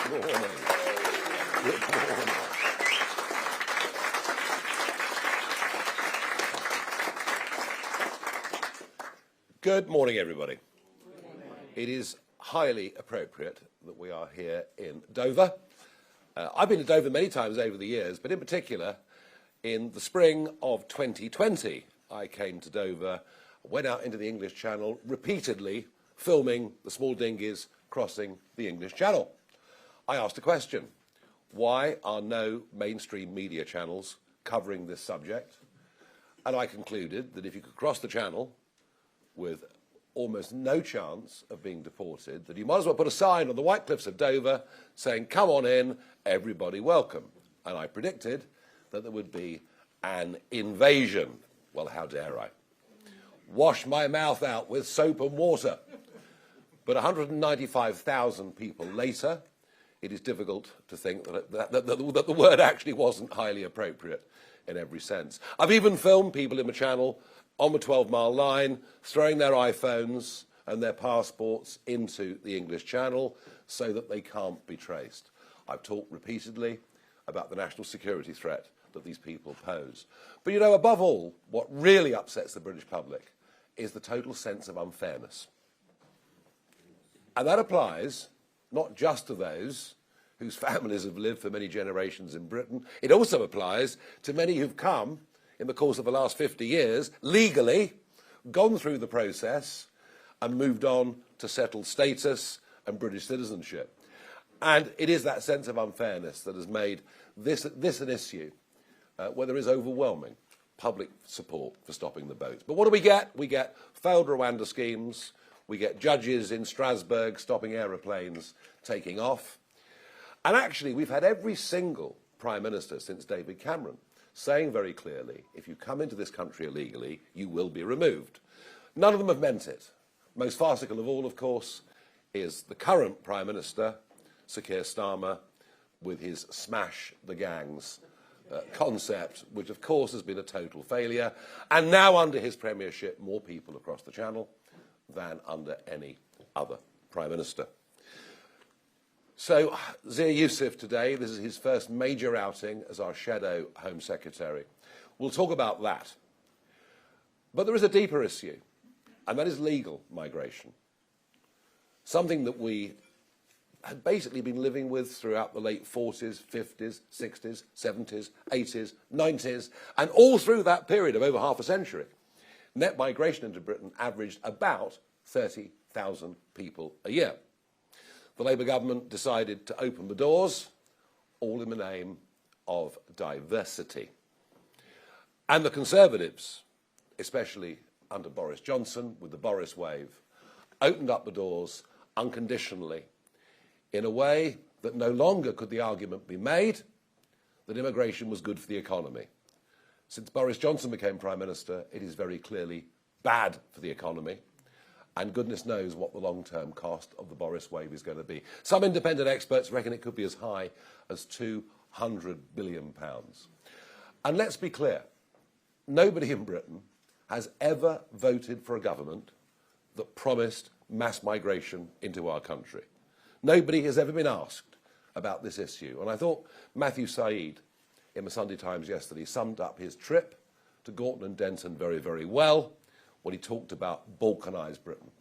morning. Good morning. Good morning, everybody. It is highly appropriate that we are here in Dover. I've been to Dover many times over the years, but in particular, in the spring of 2020, I came to Dover, went out into the English Channel, repeatedly filming the small dinghies crossing the English Channel. I asked a question: why are no mainstream media channels covering this subject? And I concluded that if you could cross the Channel with almost no chance of being deported, that you might as well put a sign on the White Cliffs of Dover saying, "Come on in, everybody welcome." And I predicted that there would be an invasion. Well, how dare I? Wash my mouth out with soap and water. But 195,000 people later, it is difficult to think that the word actually wasn't highly appropriate in every sense. I've even filmed people in the Channel on the 12-mile line, throwing their iPhones and their passports into the English Channel so that they can't be traced. I've talked repeatedly about the national security threat that these people pose. But you know, above all, what really upsets the British public is the total sense of unfairness. And that applies not just to those whose families have lived for many generations in Britain. It also applies to many who've come in the course of the last 50 years, legally, gone through the process and moved on to settled status and British citizenship. And it is that sense of unfairness that has made this an issue where there is overwhelming public support for stopping the boats. But what do we get? We get failed Rwanda schemes, we get judges in Strasbourg stopping aeroplanes taking off. And actually, we've had every single Prime Minister since David Cameron saying very clearly, if you come into this country illegally, you will be removed. None of them have meant it. Most farcical of all, of course, is the current Prime Minister, Sir Keir Starmer, with his smash the gangs concept, which of course has been a total failure. And now under his premiership, more people across the Channel than under any other Prime Minister. So, Zia Yusuf today, this is his first major outing as our shadow Home Secretary. We'll talk about that. But there is a deeper issue, and that is legal migration. Something that we had basically been living with throughout the late 40s, 50s, 60s, 70s, 80s, 90s, and all through that period of over half a century. Net migration into Britain averaged about 30,000 people a year. The Labour government decided to open the doors, all in the name of diversity. And the Conservatives, especially under Boris Johnson, with the Boris wave, opened up the doors unconditionally in a way that no longer could the argument be made that immigration was good for the economy. Since Boris Johnson became Prime Minister, it is very clearly bad for the economy. And goodness knows what the long-term cost of the Boris wave is going to be. Some independent experts reckon it could be as high as £200 billion. And let's be clear, nobody in Britain has ever voted for a government that promised mass migration into our country. Nobody has ever been asked about this issue. And I thought Matthew Said in the Sunday Times yesterday summed up his trip to Gorton and Denton very, very well when he talked about balkanised Britain,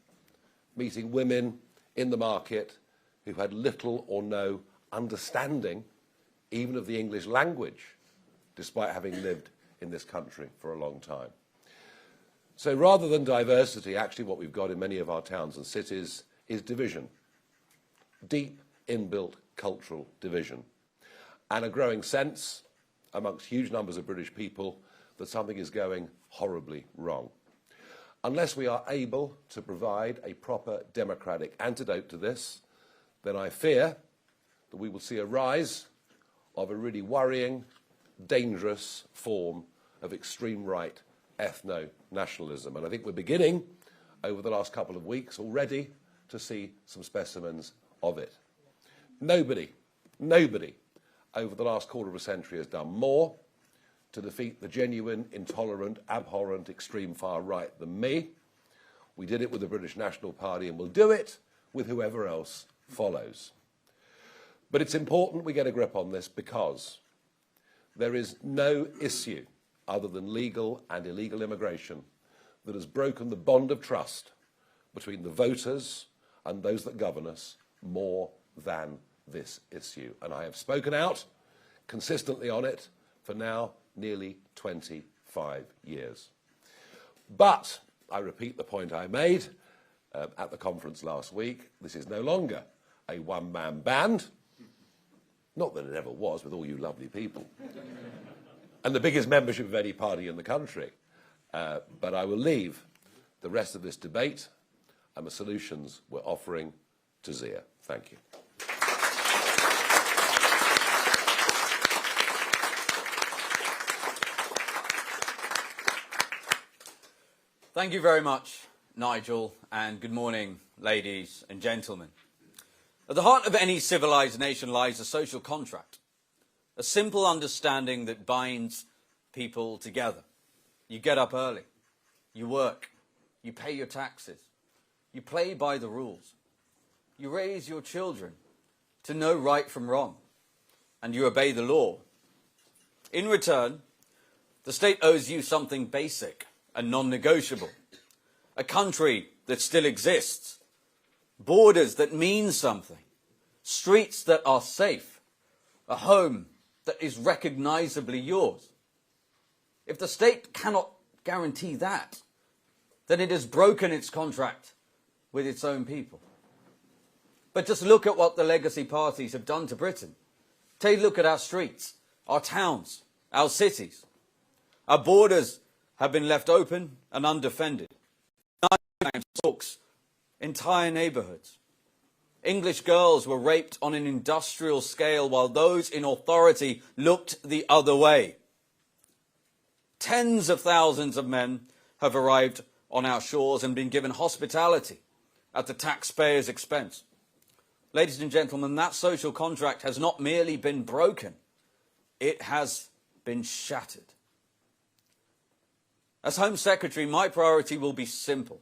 meeting women in the market who had little or no understanding even of the English language, despite having lived in this country for a long time. So rather than diversity, actually what we've got in many of our towns and cities is division, deep inbuilt cultural division, and a growing sense amongst huge numbers of British people that something is going horribly wrong. Unless we are able to provide a proper democratic antidote to this, then I fear that we will see a rise of a really worrying, dangerous form of extreme right ethno-nationalism. And I think we're beginning, over the last couple of weeks already, to see some specimens of it. Nobody over the last quarter of a century has done more to defeat the genuine, intolerant, abhorrent, extreme far right than me. We did it with the British National Party and we'll do it with whoever else follows. But it's important we get a grip on this because there is no issue other than legal and illegal immigration that has broken the bond of trust between the voters and those that govern us more than this issue. And I have spoken out consistently on it for now nearly 25 years. But I repeat the point I made at the conference last week. This is no longer a one-man band. Not that it ever was with all you lovely people. And the biggest membership of any party in the country. But I will leave the rest of this debate and the solutions we're offering to Zia. Thank you. Thank you very much, Nigel, and good morning, ladies and gentlemen. At the heart of any civilized nation lies a social contract, a simple understanding that binds people together. You get up early, you work, you pay your taxes, you play by the rules, you raise your children to know right from wrong, and you obey the law. In return, the state owes you something basic and non-negotiable, a country that still exists, borders that mean something, streets that are safe, a home that is recognizably yours. If the state cannot guarantee that, then it has broken its contract with its own people. But just look at what the legacy parties have done to Britain. Take a look at our streets, our towns, our cities. Our borders have been left open and undefended. Knife stalks entire neighbourhoods. English girls were raped on an industrial scale while those in authority looked the other way. Tens of thousands of men have arrived on our shores and been given hospitality at the taxpayers' expense. Ladies and gentlemen, that social contract has not merely been broken, it has been shattered. As Home Secretary, my priority will be simple.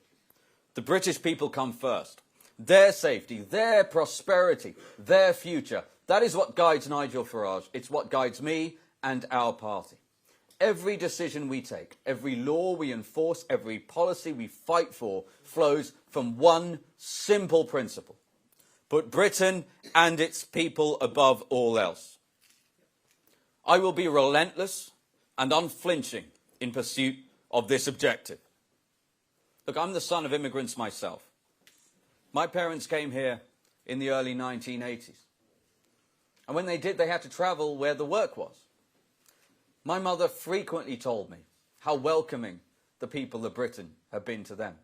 The British people come first. Their safety, their prosperity, their future. That is what guides Nigel Farage. It's what guides me and our party. Every decision we take, every law we enforce, every policy we fight for flows from one simple principle. Put Britain and its people above all else. I will be relentless and unflinching in pursuit of this objective. Look, I'm the son of immigrants myself. My parents came here in the early 1980s. And when they did, they had to travel where the work was. My mother frequently told me how welcoming the people of Britain have been to them.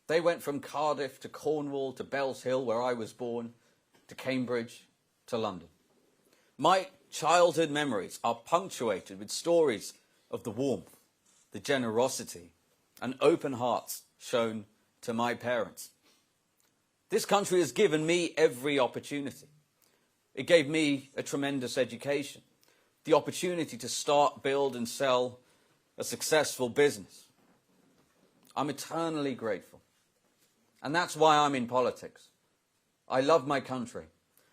They went from Cardiff to Cornwall to Bells Hill, where I was born, to Cambridge, to London. My childhood memories are punctuated with stories of the warmth, the generosity, and open hearts shown to my parents. This country has given me every opportunity. It gave me a tremendous education, the opportunity to start, build, and sell a successful business. I'm eternally grateful. And that's why I'm in politics. I love my country.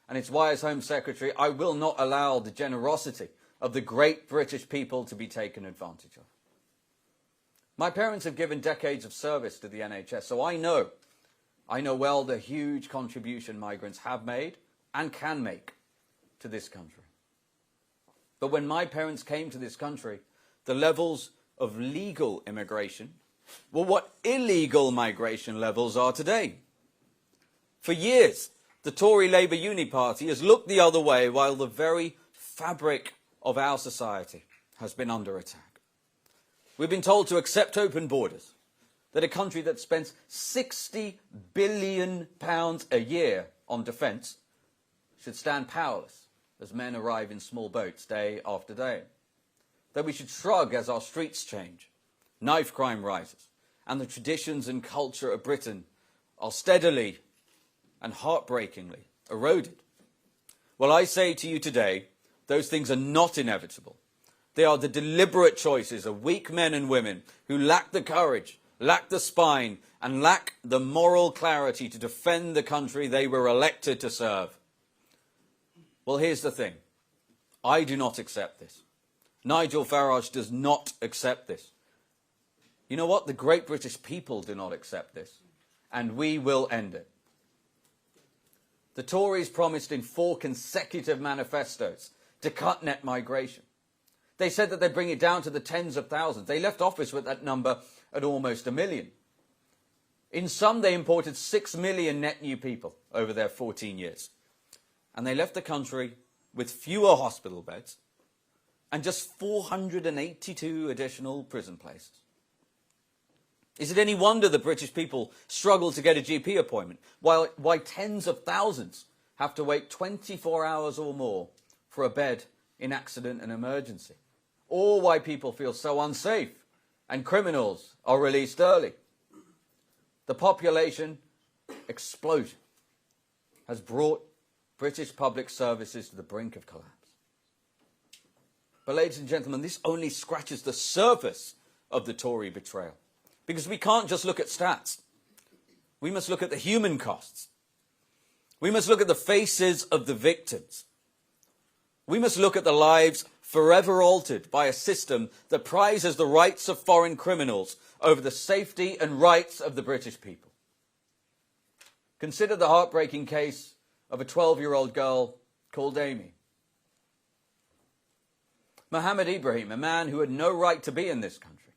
And it's why, as Home Secretary, I will not allow the generosity of the great British people to be taken advantage of. My parents have given decades of service to the NHS, so I know well the huge contribution migrants have made and can make to this country. But when my parents came to this country, the levels of legal immigration were what illegal migration levels are today. For years, the Tory Labour Uni Party has looked the other way while the very fabric of our society has been under attack. We've been told to accept open borders, that a country that spends £60 billion a year on defence should stand powerless as men arrive in small boats day after day. That we should shrug as our streets change, knife crime rises, and the traditions and culture of Britain are steadily and heartbreakingly eroded. Well, I say to you today, those things are not inevitable. They are the deliberate choices of weak men and women who lack the courage, lack the spine, and lack the moral clarity to defend the country they were elected to serve. Well, here's the thing. I do not accept this. Nigel Farage does not accept this. You know what? The great British people do not accept this. And we will end it. The Tories promised in 4 consecutive manifestos to cut net migration. They said that they'd bring it down to the tens of thousands. They left office with that number at almost 1 million. In sum, they imported 6 million net new people over their 14 years. And they left the country with fewer hospital beds and just 482 additional prison places. Is it any wonder the British people struggle to get a GP appointment, why tens of thousands have to wait 24 hours or more for a bed in accident and emergency? Or why people feel so unsafe and criminals are released early? The population explosion has brought British public services to the brink of collapse. But ladies and gentlemen, this only scratches the surface of the Tory betrayal. Because we can't just look at stats. We must look at the human costs. We must look at the faces of the victims. We must look at the lives forever altered by a system that prizes the rights of foreign criminals over the safety and rights of the British people. Consider the heartbreaking case of a 12-year-old girl called Amy. Mohammed Ibrahim, a man who had no right to be in this country,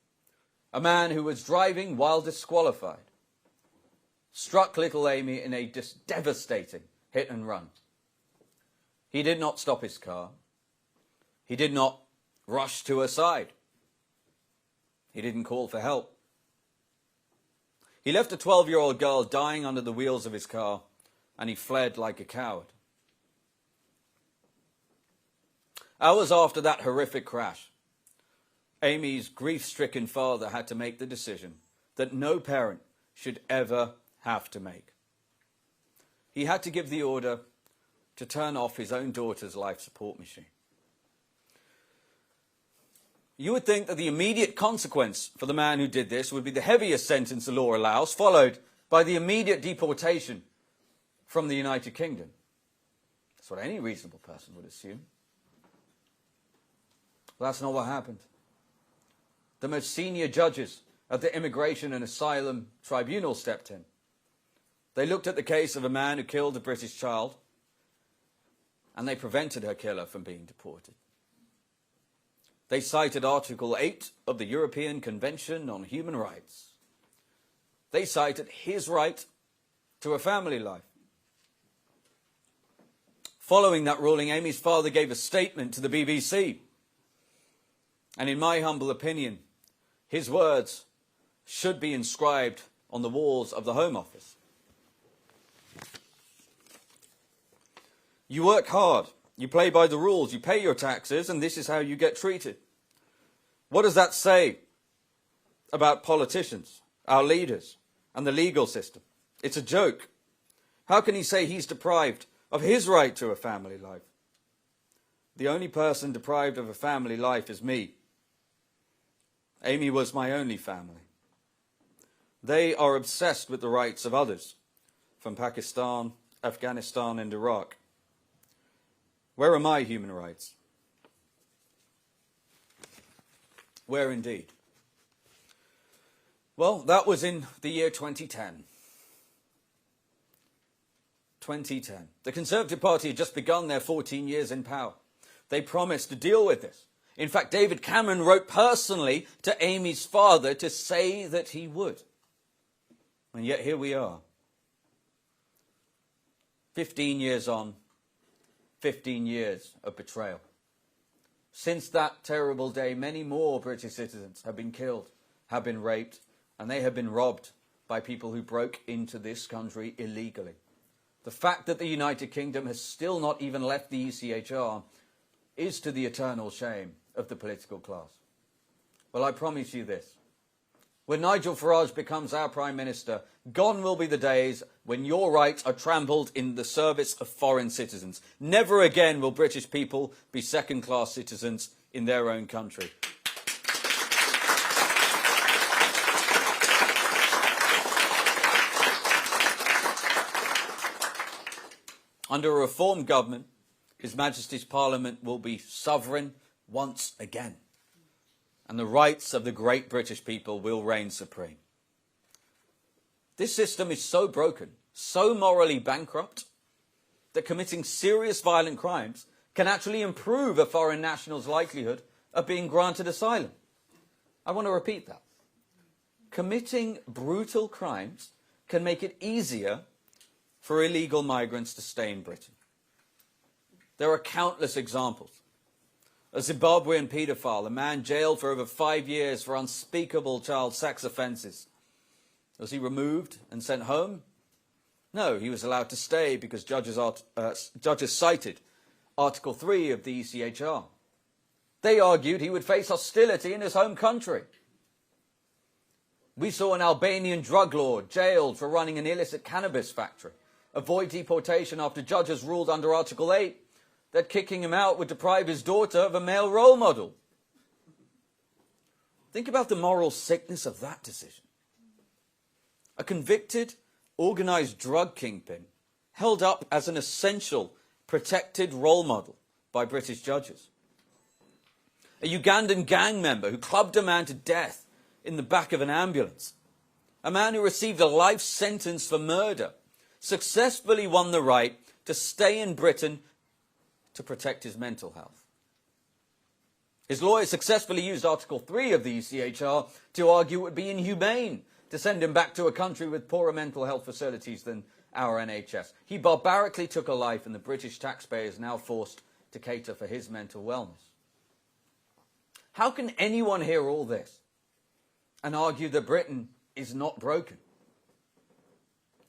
a man who was driving while disqualified, struck little Amy in a devastating hit and run. He did not stop his car. He did not rush to her side. He didn't call for help. He left a 12-year-old girl dying under the wheels of his car, and he fled like a coward. Hours after that horrific crash, Amy's grief-stricken father had to make the decision that no parent should ever have to make. He had to give the order to turn off his own daughter's life support machine. You would think that the immediate consequence for the man who did this would be the heaviest sentence the law allows, followed by the immediate deportation from the United Kingdom. That's what any reasonable person would assume. Well, that's not what happened. The most senior judges of the Immigration and Asylum Tribunal stepped in. They looked at the case of a man who killed a British child, and they prevented her killer from being deported. They cited Article 8 of the European Convention on Human Rights. They cited his right to a family life. Following that ruling, Amy's father gave a statement to the BBC. And in my humble opinion, his words should be inscribed on the walls of the Home Office. You work hard, you play by the rules, you pay your taxes, and this is how you get treated. What does that say about politicians, our leaders, and the legal system? It's a joke. How can he say he's deprived of his right to a family life? The only person deprived of a family life is me. Amy was my only family. They are obsessed with the rights of others, from Pakistan, Afghanistan, and Iraq. Where are my human rights? Where indeed? Well, that was in the year 2010. 2010. The Conservative Party had just begun their 14 years in power. They promised to deal with this. In fact, David Cameron wrote personally to Amy's father to say that he would. And yet here we are. 15 years on, 15 years of betrayal. Since that terrible day, many more British citizens have been killed, have been raped, and they have been robbed by people who broke into this country illegally. The fact that the United Kingdom has still not even left the ECHR is to the eternal shame of the political class. Well, I promise you this. When Nigel Farage becomes our Prime Minister, gone will be the days when your rights are trampled in the service of foreign citizens. Never again will British people be second-class citizens in their own country. Under a reformed government, His Majesty's Parliament will be sovereign once again, and the rights of the great British people will reign supreme. This system is so broken, so morally bankrupt, that committing serious violent crimes can actually improve a foreign national's likelihood of being granted asylum. I want to repeat that. Committing brutal crimes can make it easier for illegal migrants to stay in Britain. There are countless examples. A Zimbabwean paedophile, a man jailed for over 5 years for unspeakable child sex offences. Was he removed and sent home? No, he was allowed to stay because judges cited Article 3 of the ECHR. They argued he would face hostility in his home country. We saw an Albanian drug lord jailed for running an illicit cannabis factory avoid deportation after judges ruled under Article 8 that kicking him out would deprive his daughter of a male role model. Think about the moral sickness of that decision. A convicted, organised drug kingpin held up as an essential, protected role model by British judges. A Ugandan gang member who clubbed a man to death in the back of an ambulance. A man who received a life sentence for murder successfully won the right to stay in Britain to protect his mental health. His lawyers successfully used Article 3 of the ECHR to argue it would be inhumane to send him back to a country with poorer mental health facilities than our NHS. He barbarically took a life, and the British taxpayer is now forced to cater for his mental wellness. How can anyone hear all this and argue that Britain is not broken?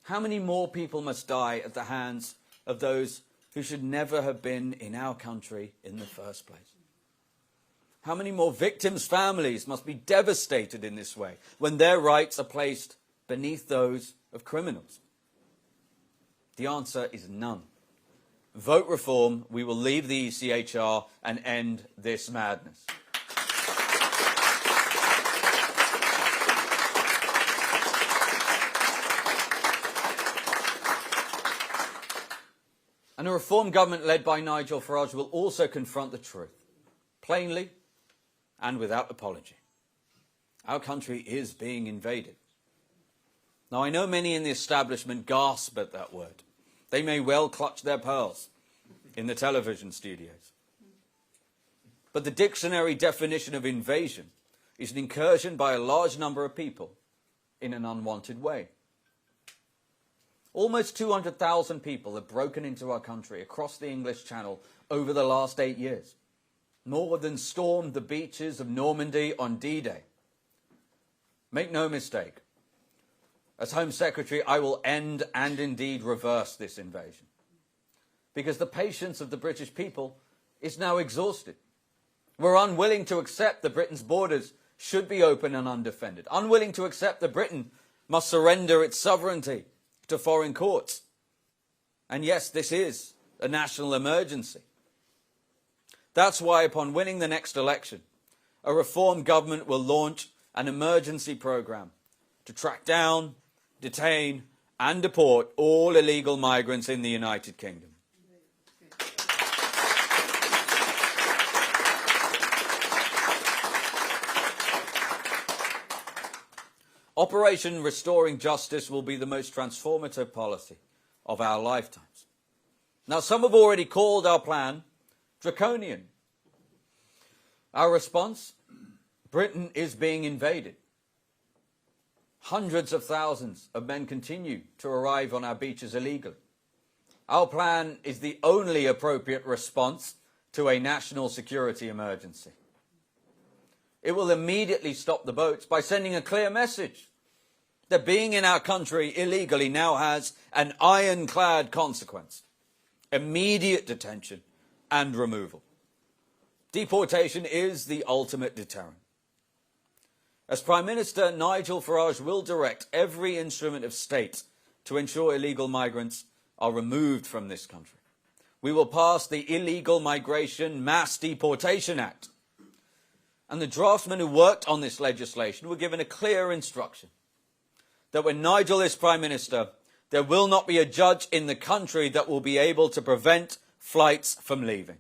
How many more people must die at the hands of those who should never have been in our country in the first place? How many more victims' families must be devastated in this way when their rights are placed beneath those of criminals? The answer is none. Vote reform, we will leave the ECHR and end this madness. And a reform government led by Nigel Farage will also confront the truth, plainly and without apology. Our country is being invaded. Now, I know many in the establishment gasp at that word. They may well clutch their pearls in the television studios. But the dictionary definition of invasion is an incursion by a large number of people in an unwanted way. Almost 200,000 people have broken into our country across the English Channel over the last 8 years. More than stormed the beaches of Normandy on D-Day. Make no mistake, as Home Secretary, I will end and indeed reverse this invasion. Because the patience of the British people is now exhausted. We're unwilling to accept that Britain's borders should be open and undefended. Unwilling to accept that Britain must surrender its sovereignty to foreign courts. And yes, this is a national emergency. That's why upon winning the next election, a reform government will launch an emergency programme to track down, detain and deport all illegal migrants in the United Kingdom. Operation Restoring Justice will be the most transformative policy of our lifetimes. Now, some have already called our plan draconian. Our response? Britain is being invaded. Hundreds of thousands of men continue to arrive on our beaches illegally. Our plan is the only appropriate response to a national security emergency. It will immediately stop the boats by sending a clear message that being in our country illegally now has an ironclad consequence: immediate detention and removal. Deportation is the ultimate deterrent. As Prime Minister, Nigel Farage will direct every instrument of state to ensure illegal migrants are removed from this country. We will pass the Illegal Migration Mass Deportation Act. And the draftsmen who worked on this legislation were given a clear instruction that when Nigel is Prime Minister, there will not be a judge in the country that will be able to prevent flights from leaving.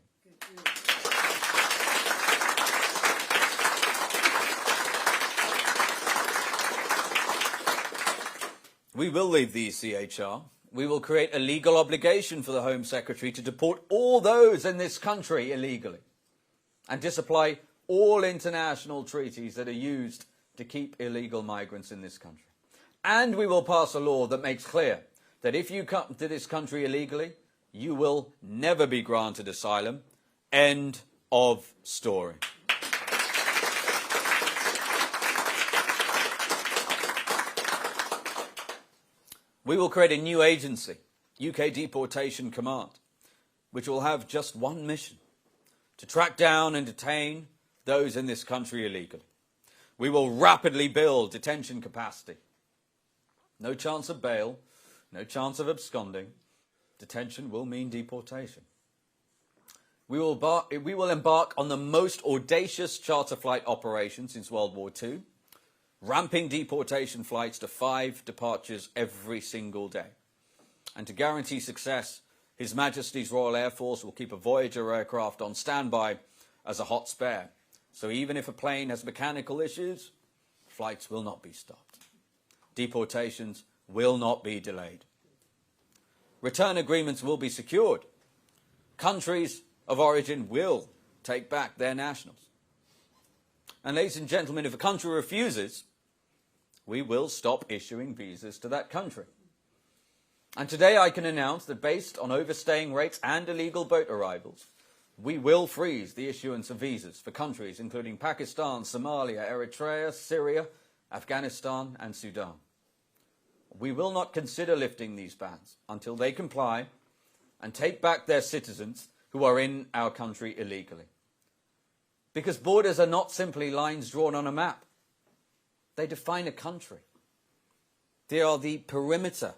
We will leave the ECHR. We will create a legal obligation for the Home Secretary to deport all those in this country illegally and disapply all international treaties that are used to keep illegal migrants in this country. And we will pass a law that makes clear that if you come to this country illegally, you will never be granted asylum. End of story. We will create a new agency, UK Deportation Command, which will have just one mission: to track down and detain those in this country illegally. We will rapidly build detention capacity. No chance of bail, no chance of absconding. Detention will mean deportation. We will embark on the most audacious charter flight operation since World War II, ramping deportation flights to 5 departures every single day. And to guarantee success, His Majesty's Royal Air Force will keep a Voyager aircraft on standby as a hot spare. So even if a plane has mechanical issues, flights will not be stopped. Deportations will not be delayed. Return agreements will be secured. Countries of origin will take back their nationals. And ladies and gentlemen, if a country refuses, we will stop issuing visas to that country. And today I can announce that based on overstaying rates and illegal boat arrivals, we will freeze the issuance of visas for countries including Pakistan, Somalia, Eritrea, Syria, Afghanistan and Sudan. We will not consider lifting these bans until they comply and take back their citizens who are in our country illegally. Because borders are not simply lines drawn on a map. They define a country. They are the perimeter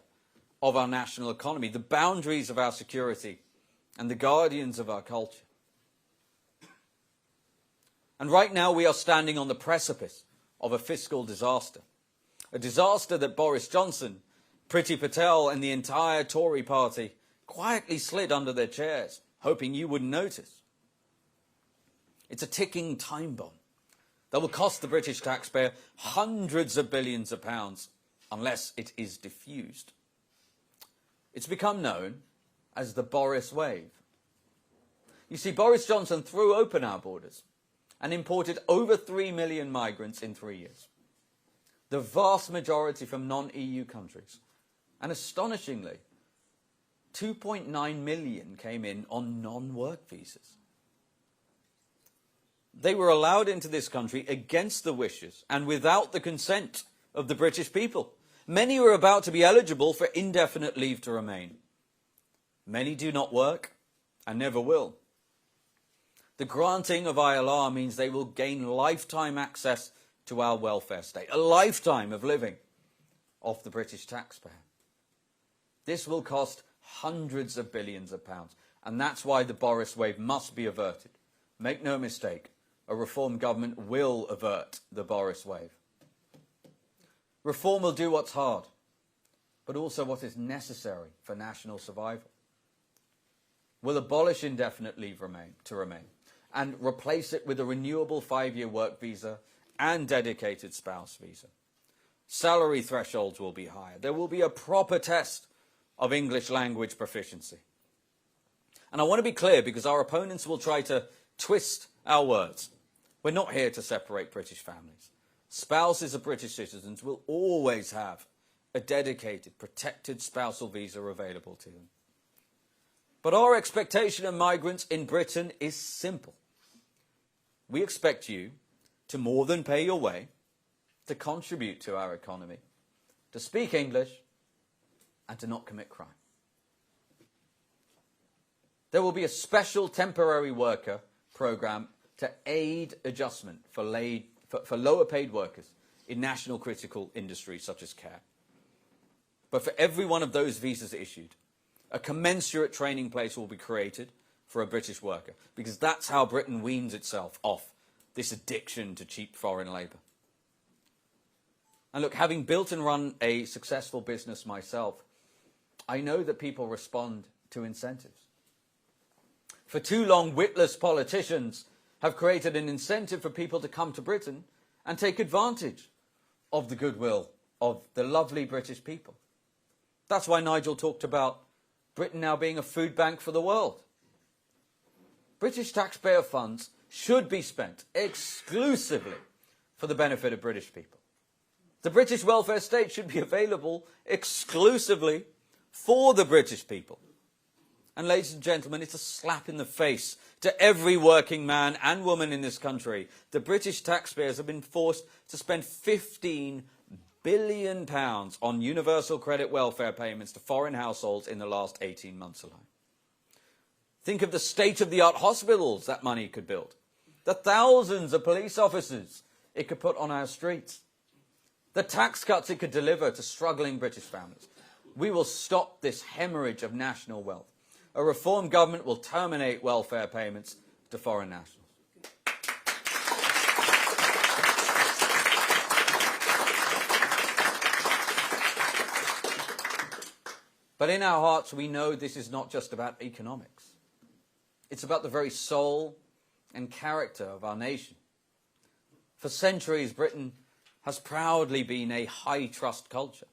of our national economy, the boundaries of our security, and the guardians of our culture. And right now we are standing on the precipice of a fiscal disaster. A disaster that Boris Johnson, Priti Patel and the entire Tory party quietly slid under their chairs, hoping you wouldn't notice. It's a ticking time bomb that will cost the British taxpayer hundreds of billions of pounds unless it is diffused. It's become known as the Boris wave. You see, Boris Johnson threw open our borders and imported over 3 million migrants in 3 years. The vast majority from non-EU countries. And astonishingly, 2.9 million came in on non-work visas. They were allowed into this country against the wishes and without the consent of the British people. Many were about to be eligible for indefinite leave to remain. Many do not work and never will. The granting of ILR means they will gain lifetime access to our welfare state, a lifetime of living off the British taxpayer. This will cost hundreds of billions of pounds, and that's why the Boris wave must be averted. Make no mistake, a reform government will avert the Boris wave. Reform will do what's hard, but also what is necessary for national survival. We'll abolish indefinite leave to remain and replace it with a renewable 5-year work visa and dedicated spouse visa. Salary thresholds will be higher. There will be a proper test of English language proficiency. And I want to be clear because our opponents will try to twist our words. We're not here to separate British families. Spouses of British citizens will always have a dedicated, protected spousal visa available to them. But our expectation of migrants in Britain is simple. We expect you to more than pay your way, to contribute to our economy, to speak English, and to not commit crime. There will be a special temporary worker programme to aid adjustment for lower paid workers in national critical industries such as care. But for every one of those visas issued, a commensurate training place will be created for a British worker, because that's how Britain weans itself off this addiction to cheap foreign labour. And look, having built and run a successful business myself, I know that people respond to incentives. for too long, witless politicians have created an incentive for people to come to Britain and take advantage of the goodwill of the lovely British people. That's why Nigel talked about Britain now being a food bank for the world. British taxpayer funds should be spent exclusively for the benefit of British people. The British welfare state should be available exclusively for the British people. And ladies and gentlemen, it's a slap in the face to every working man and woman in this country. The British taxpayers have been forced to spend £15 billion on universal credit welfare payments to foreign households in the last 18 months alone. Think of the state-of-the-art hospitals that money could build, the thousands of police officers it could put on our streets, the tax cuts it could deliver to struggling British families. We will stop this hemorrhage of national wealth. A reform government will terminate welfare payments to foreign nationals. But in our hearts, we know this is not just about economics. It's about the very soul and character of our nation. For centuries, Britain has proudly been a high-trust culture.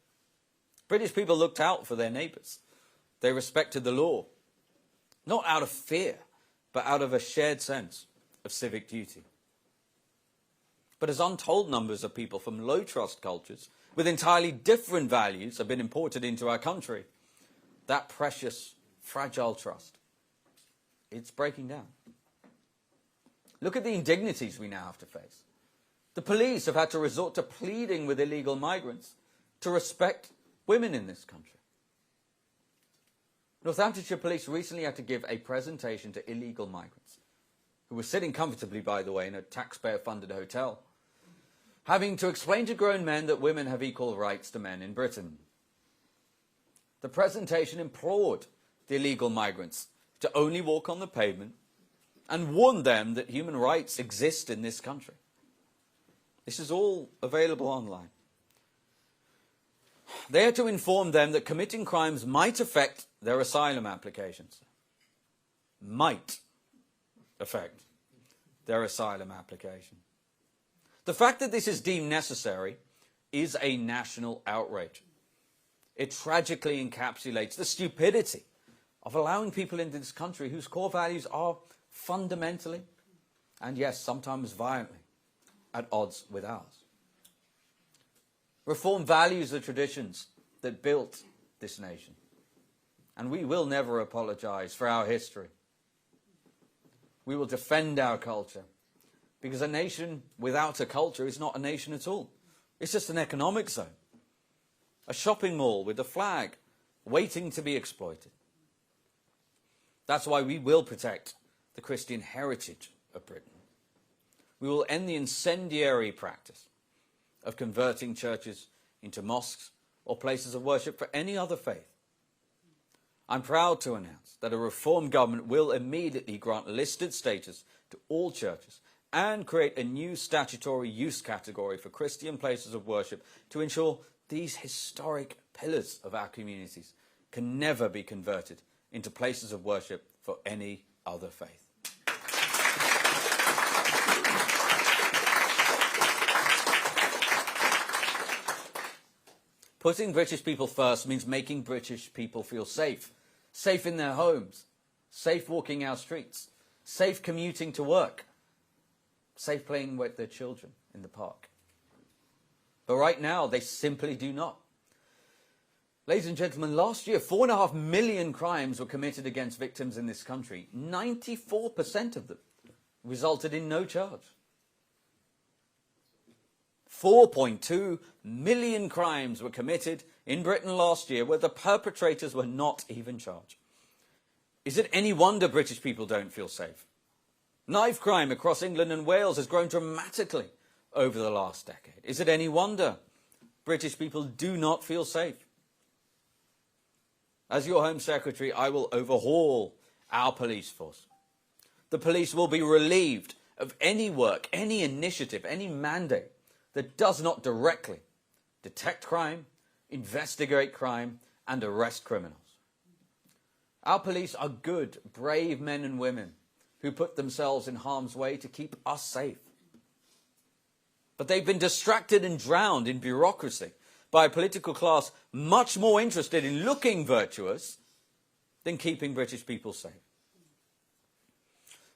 British people looked out for their neighbours. They respected the law, not out of fear, but out of a shared sense of civic duty. But as untold numbers of people from low-trust cultures with entirely different values have been imported into our country, that precious, fragile trust, it's breaking down. Look at the indignities we now have to face. The police have had to resort to pleading with illegal migrants to respect women in this country. Northamptonshire Police recently had to give a presentation to illegal migrants, who were sitting comfortably, by the way, in a taxpayer-funded hotel, having to explain to grown men that women have equal rights to men in Britain. The presentation implored the illegal migrants to only walk on the pavement and warned them that human rights exist in this country. This is all available online. They had to inform them that committing crimes might affect their asylum applications. Might affect their asylum application. The fact that this is deemed necessary is a national outrage. It tragically encapsulates the stupidity of allowing people into this country whose core values are fundamentally, and yes, sometimes violently, at odds with ours. Reform values the traditions that built this nation, and we will never apologise for our history. We will defend our culture, because a nation without a culture is not a nation at all. It's just an economic zone, a shopping mall with a flag waiting to be exploited. That's why we will protect the Christian heritage of Britain. We will end the incendiary practice of converting churches into mosques or places of worship for any other faith. I'm proud to announce that a reform government will immediately grant listed status to all churches and create a new statutory use category for Christian places of worship to ensure these historic pillars of our communities can never be converted into places of worship for any other faith. Putting British people first means making British people feel safe. Safe in their homes, safe walking our streets, safe commuting to work, safe playing with their children in the park. But right now, they simply do not. Ladies and gentlemen, last year, 4.5 million crimes were committed against victims in this country. 94% of them resulted in no charge. 4.2 million crimes were committed in Britain last year where the perpetrators were not even charged. Is it any wonder British people don't feel safe? Knife crime across England and Wales has grown dramatically over the last decade. Is it any wonder British people do not feel safe? As your Home Secretary, I will overhaul our police force. The police will be relieved of any work, any initiative, any mandate that does not directly detect crime, investigate crime, and arrest criminals. Our police are good, brave men and women who put themselves in harm's way to keep us safe. But they've been distracted and drowned in bureaucracy by a political class much more interested in looking virtuous than keeping British people safe.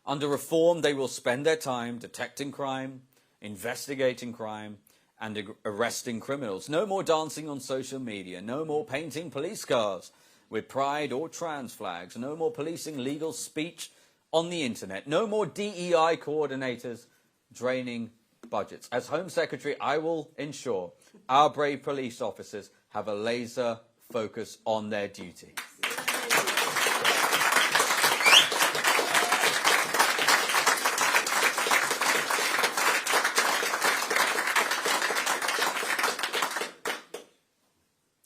Under reform, they will spend their time detecting crime, investigating crime, and arresting criminals. No more dancing on social media, no more painting police cars with pride or trans flags, no more policing legal speech on the internet, no more DEI coordinators draining budgets. As Home Secretary, I will ensure our brave police officers have a laser focus on their duty.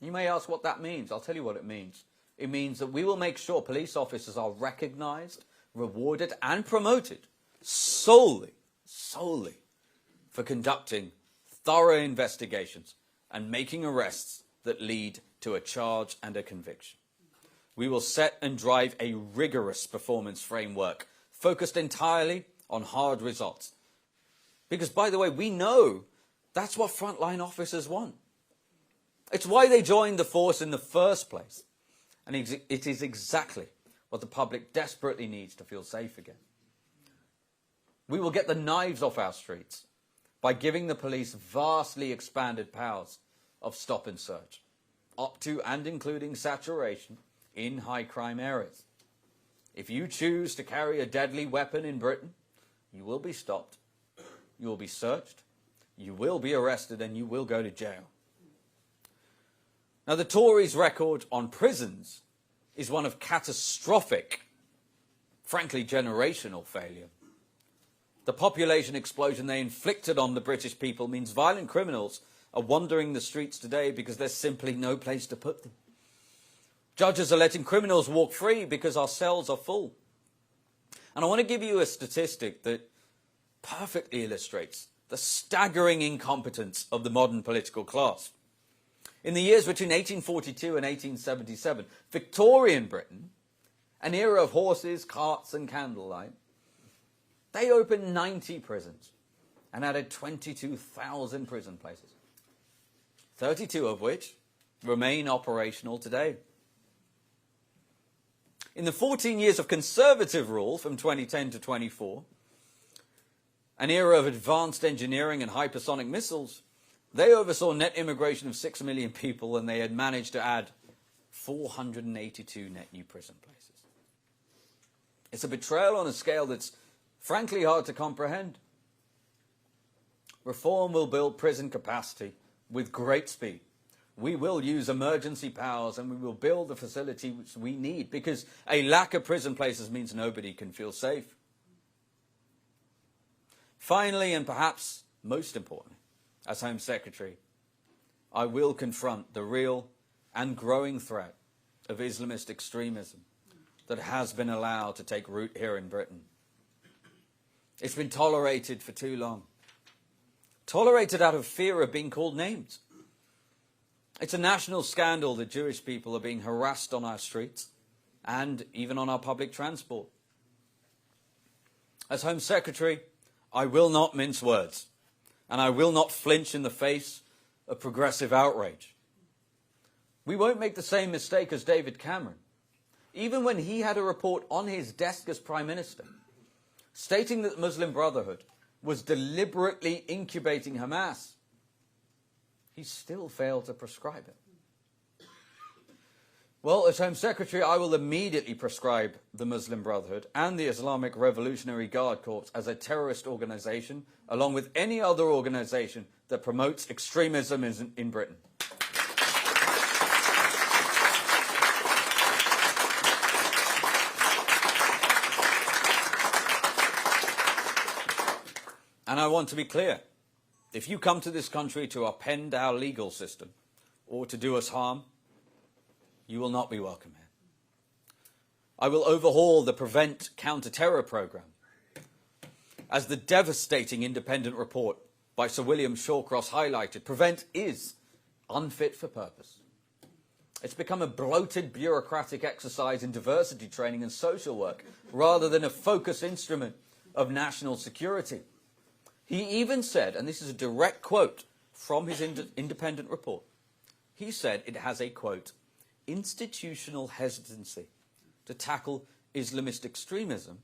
You may ask what that means. I'll tell you what it means. It means that we will make sure police officers are recognised, rewarded and promoted solely for conducting thorough investigations and making arrests that lead to a charge and a conviction. We will set and drive a rigorous performance framework focused entirely on hard results. Because, by the way, we know that's what frontline officers want. It's why they joined the force in the first place. And it is exactly what the public desperately needs to feel safe again. We will get the knives off our streets by giving the police vastly expanded powers of stop and search, up to and including saturation in high crime areas. If you choose to carry a deadly weapon in Britain, you will be stopped, you will be searched, you will be arrested, and you will go to jail. Now, the Tories' record on prisons is one of catastrophic, frankly generational failure. The population explosion they inflicted on the British people means violent criminals are wandering the streets today because there's simply no place to put them. Judges are letting criminals walk free because our cells are full. And I want to give you a statistic that perfectly illustrates the staggering incompetence of the modern political class. In the years between 1842 and 1877, Victorian Britain, an era of horses, carts and candlelight, they opened 90 prisons and added 22,000 prison places, 32 of which remain operational today. In the 14 years of Conservative rule from 2010 to 24, an era of advanced engineering and hypersonic missiles, they oversaw net immigration of 6 million people, and they had managed to add 482 net new prison places. It's a betrayal on a scale that's frankly hard to comprehend. Reform will build prison capacity with great speed. We will use emergency powers and we will build the facilities we need, because a lack of prison places means nobody can feel safe. Finally, and perhaps most importantly, as Home Secretary, I will confront the real and growing threat of Islamist extremism that has been allowed to take root here in Britain. It's been tolerated for too long. Tolerated out of fear of being called names. It's a national scandal that Jewish people are being harassed on our streets and even on our public transport. As Home Secretary, I will not mince words, and I will not flinch in the face of progressive outrage. We won't make the same mistake as David Cameron, even when he had a report on his desk as Prime Minister, stating that the Muslim Brotherhood was deliberately incubating Hamas. He still failed to prescribe it. Well, as Home Secretary, I will immediately prescribe the Muslim Brotherhood and the Islamic Revolutionary Guard Corps as a terrorist organisation, along with any other organisation that promotes extremism in Britain. And I want to be clear. If you come to this country to upend our legal system or to do us harm, you will not be welcome here. I will overhaul the Prevent Counter-Terror Programme. As the devastating independent report by Sir William Shawcross highlighted, Prevent is unfit for purpose. It's become a bloated bureaucratic exercise in diversity training and social work, rather than a focused instrument of national security. He even said, and this is a direct quote from his independent report, he said it has a, quote, institutional hesitancy to tackle Islamist extremism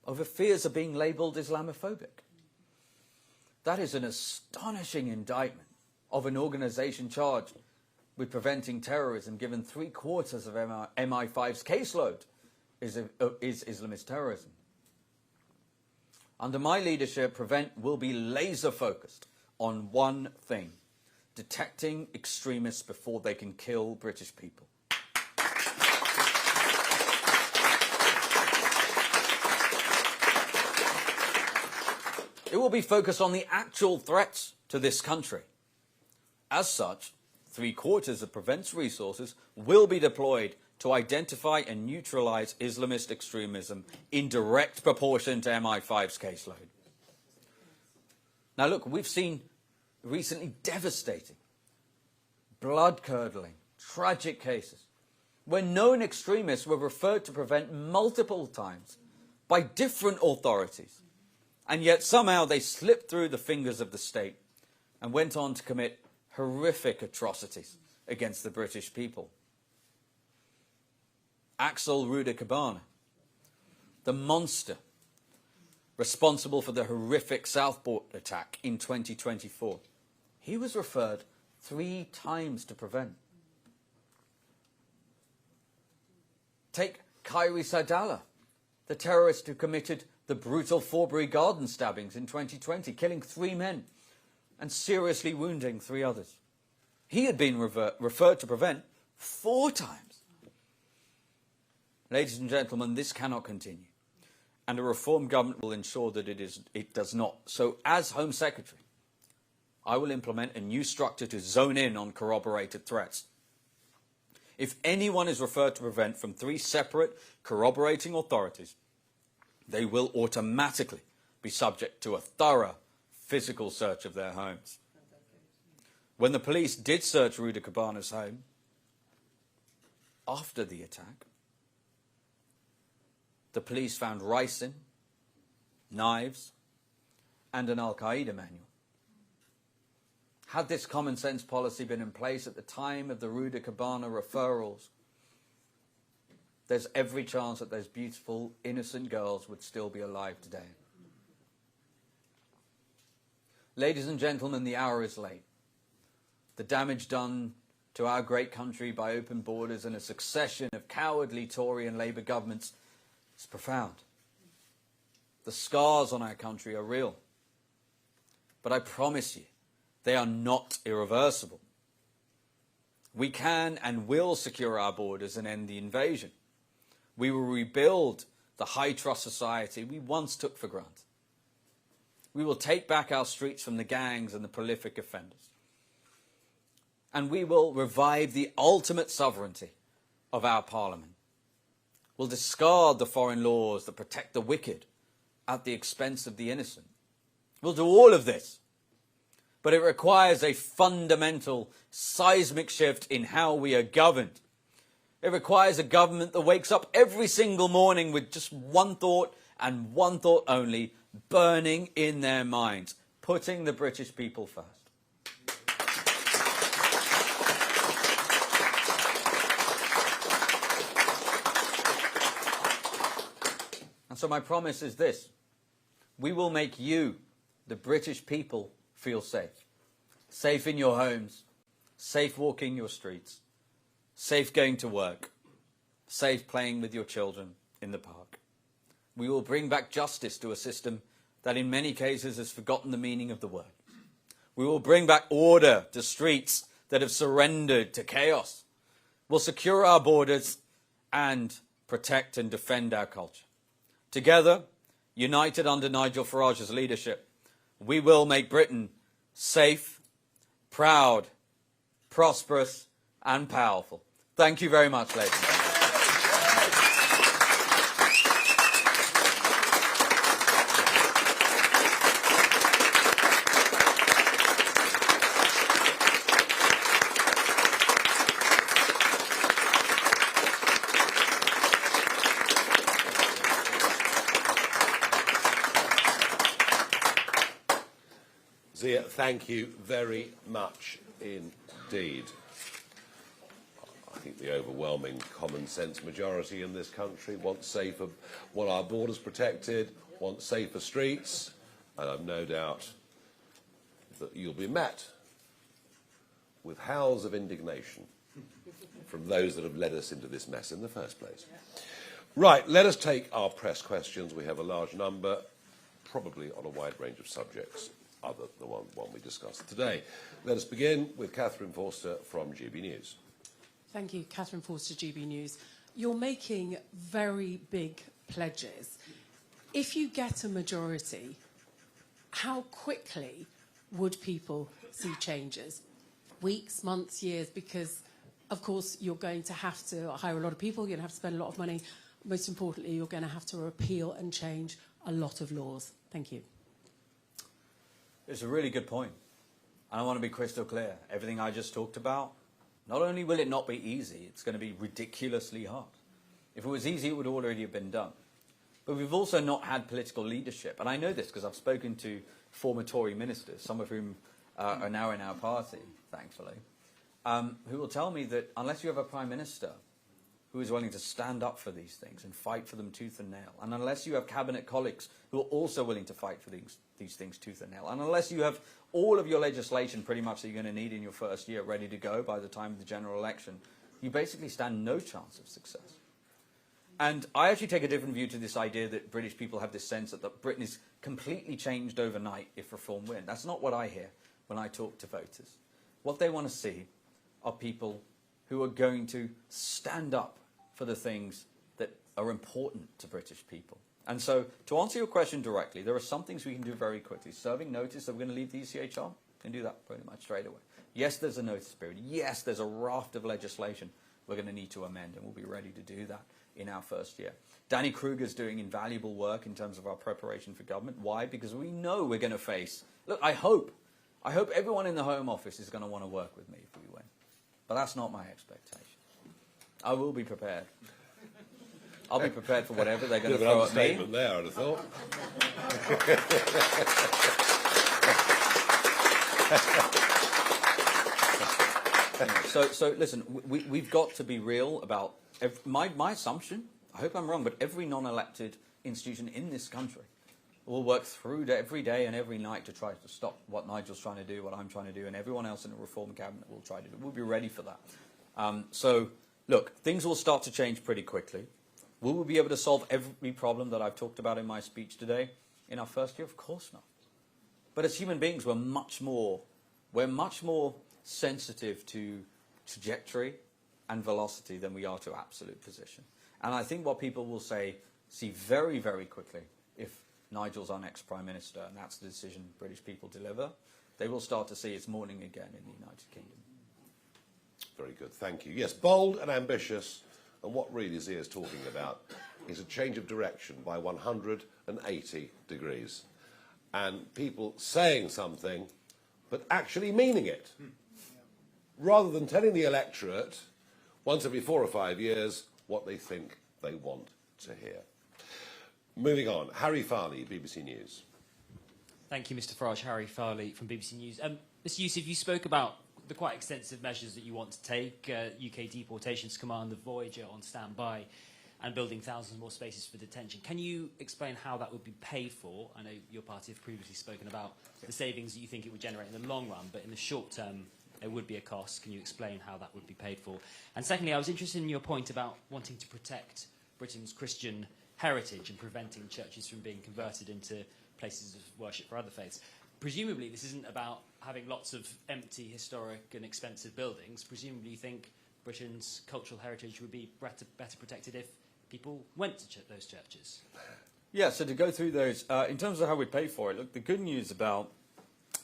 over fears of being labelled Islamophobic. That is an astonishing indictment of an organisation charged with preventing terrorism, given 3/4 of MI5's caseload is Islamist terrorism. Under my leadership, Prevent will be laser focused on one thing: detecting extremists before they can kill British people. It will be focused on the actual threats to this country. As such, 3/4 of Prevent's resources will be deployed to identify and neutralise Islamist extremism in direct proportion to MI5's caseload. Now look, we've seen recently devastating, blood-curdling, tragic cases where known extremists were referred to Prevent multiple times by different authorities, and yet somehow they slipped through the fingers of the state and went on to commit horrific atrocities against the British people. Axel Rudakabana, the monster responsible for the horrific Southport attack in 2024, he was referred 3 times to Prevent. Take Khairi Saadallah, the terrorist who committed the brutal Forbury Garden stabbings in 2020, killing 3 men and seriously wounding 3 others. He had been referred to Prevent 4 times. Ladies and gentlemen, this cannot continue, and a reform government will ensure that it does not. So, as Home Secretary, I will implement a new structure to zone in on corroborated threats. If anyone is referred to Prevent from 3 separate corroborating authorities, they will automatically be subject to a thorough physical search of their homes. When the police did search Rudakabana's home after the attack, the police found ricin, knives, and an Al-Qaeda manual. Had this common sense policy been in place at the time of the Rudakabana referrals, there's every chance that those beautiful, innocent girls would still be alive today. Ladies and gentlemen, the hour is late. The damage done to our great country by open borders and a succession of cowardly Tory and Labour governments is profound. The scars on our country are real. But I promise you, they are not irreversible. We can and will secure our borders and end the invasion. We will rebuild the high-trust society we once took for granted. We will take back our streets from the gangs and the prolific offenders. And we will revive the ultimate sovereignty of our Parliament. We'll discard the foreign laws that protect the wicked at the expense of the innocent. We'll do all of this, but it requires a fundamental seismic shift in how we are governed. It requires a government that wakes up every single morning with just one thought and one thought only, burning in their minds, putting the British people first. And so my promise is this: we will make you, the British people, feel safe. Safe in your homes, safe walking your streets, safe going to work, safe playing with your children in the park. We will bring back justice to a system that in many cases has forgotten the meaning of the word. We will bring back order to streets that have surrendered to chaos. We'll secure our borders and protect and defend our culture. Together, united under Nigel Farage's leadership, we will make Britain safe, proud, prosperous and powerful. Thank you very much, ladies and gentlemen. Zia, thank you very much indeed. I think the overwhelming common sense majority in this country want our borders protected, want safer streets, and I've no doubt that you'll be met with howls of indignation from those that have led us into this mess in the first place. Right, let us take our press questions. We have a large number, probably on a wide range of subjects other than the one we discussed today. Let us begin with Catherine Forster from GB News. Thank you, Catherine Forster, GB News. You're making very big pledges. If you get a majority, how quickly would people see changes? Weeks, months, years? Because, of course, you're going to have to hire a lot of people, you're going to have to spend a lot of money. Most importantly, you're going to have to repeal and change a lot of laws. Thank you. It's a really good point. And I want to be crystal clear. Everything I just talked about, not only will it not be easy, it's going to be ridiculously hard. If it was easy, it would already have been done. But we've also not had political leadership. And I know this because I've spoken to former Tory ministers, some of whom are now in our party, thankfully, who will tell me that unless you have a Prime Minister who is willing to stand up for these things and fight for them tooth and nail, and unless you have cabinet colleagues who are also willing to fight for these things tooth and nail, and unless you have all of your legislation pretty much that you're going to need in your first year ready to go by the time of the general election, you basically stand no chance of success. And I actually take a different view to this idea that British people have this sense that Britain is completely changed overnight if reform wins. That's not what I hear when I talk to voters. What they want to see are people who are going to stand up for the things that are important to British people. And so, to answer your question directly, there are some things we can do very quickly. Serving notice that we're going to leave the ECHR, can do that pretty much straight away. Yes, there's a notice period. Yes, there's a raft of legislation we're going to need to amend, and we'll be ready to do that in our first year. Danny Kruger's doing invaluable work in terms of our preparation for government. Why? Because we know we're going to face... Look, I hope everyone in the Home Office is going to want to work with me if we win. But that's not my expectation. I will be prepared. I'll be prepared for whatever they're going to throw at me. There, I'd have thought. So listen, we've got to be real about my assumption. I hope I'm wrong, but every non-elected institution in this country will work through every day and every night to try to stop what Nigel's trying to do, what I'm trying to do, and everyone else in the Reform Cabinet will try to do. We'll be ready for that. So, look, things will start to change pretty quickly. Will we be able to solve every problem that I've talked about in my speech today in our first year? Of course not. But as human beings, we're much more sensitive to trajectory and velocity than we are to absolute position. And I think what people will see very, very quickly, if Nigel's our next Prime Minister, and that's the decision British people deliver, they will start to see it's morning again in the United Kingdom. Very good, thank you. Yes, bold and ambitious, and what really Zia is talking about is a change of direction by 180 degrees. And people saying something, but actually meaning it. Rather than telling the electorate, once every 4 or 5 years, what they think they want to hear. Moving on, Harry Farley, BBC News. Thank you, Mr Farage. Harry Farley from BBC News. Mr Yusuf, you spoke about the quite extensive measures that you want to take, UK Deportations Command, the Voyager on standby, and building thousands more spaces for detention. Can you explain how that would be paid for? I know your party have previously spoken about the savings that you think it would generate in the long run, but in the short term, there would be a cost. Can you explain how that would be paid for? And secondly, I was interested in your point about wanting to protect Britain's Christian heritage and preventing churches from being converted into places of worship for other faiths. Presumably, this isn't about having lots of empty, historic and expensive buildings. Presumably, you think Britain's cultural heritage would be better protected if people went to those churches. Yeah, so to go through those, in terms of how we pay for it, look, the good news about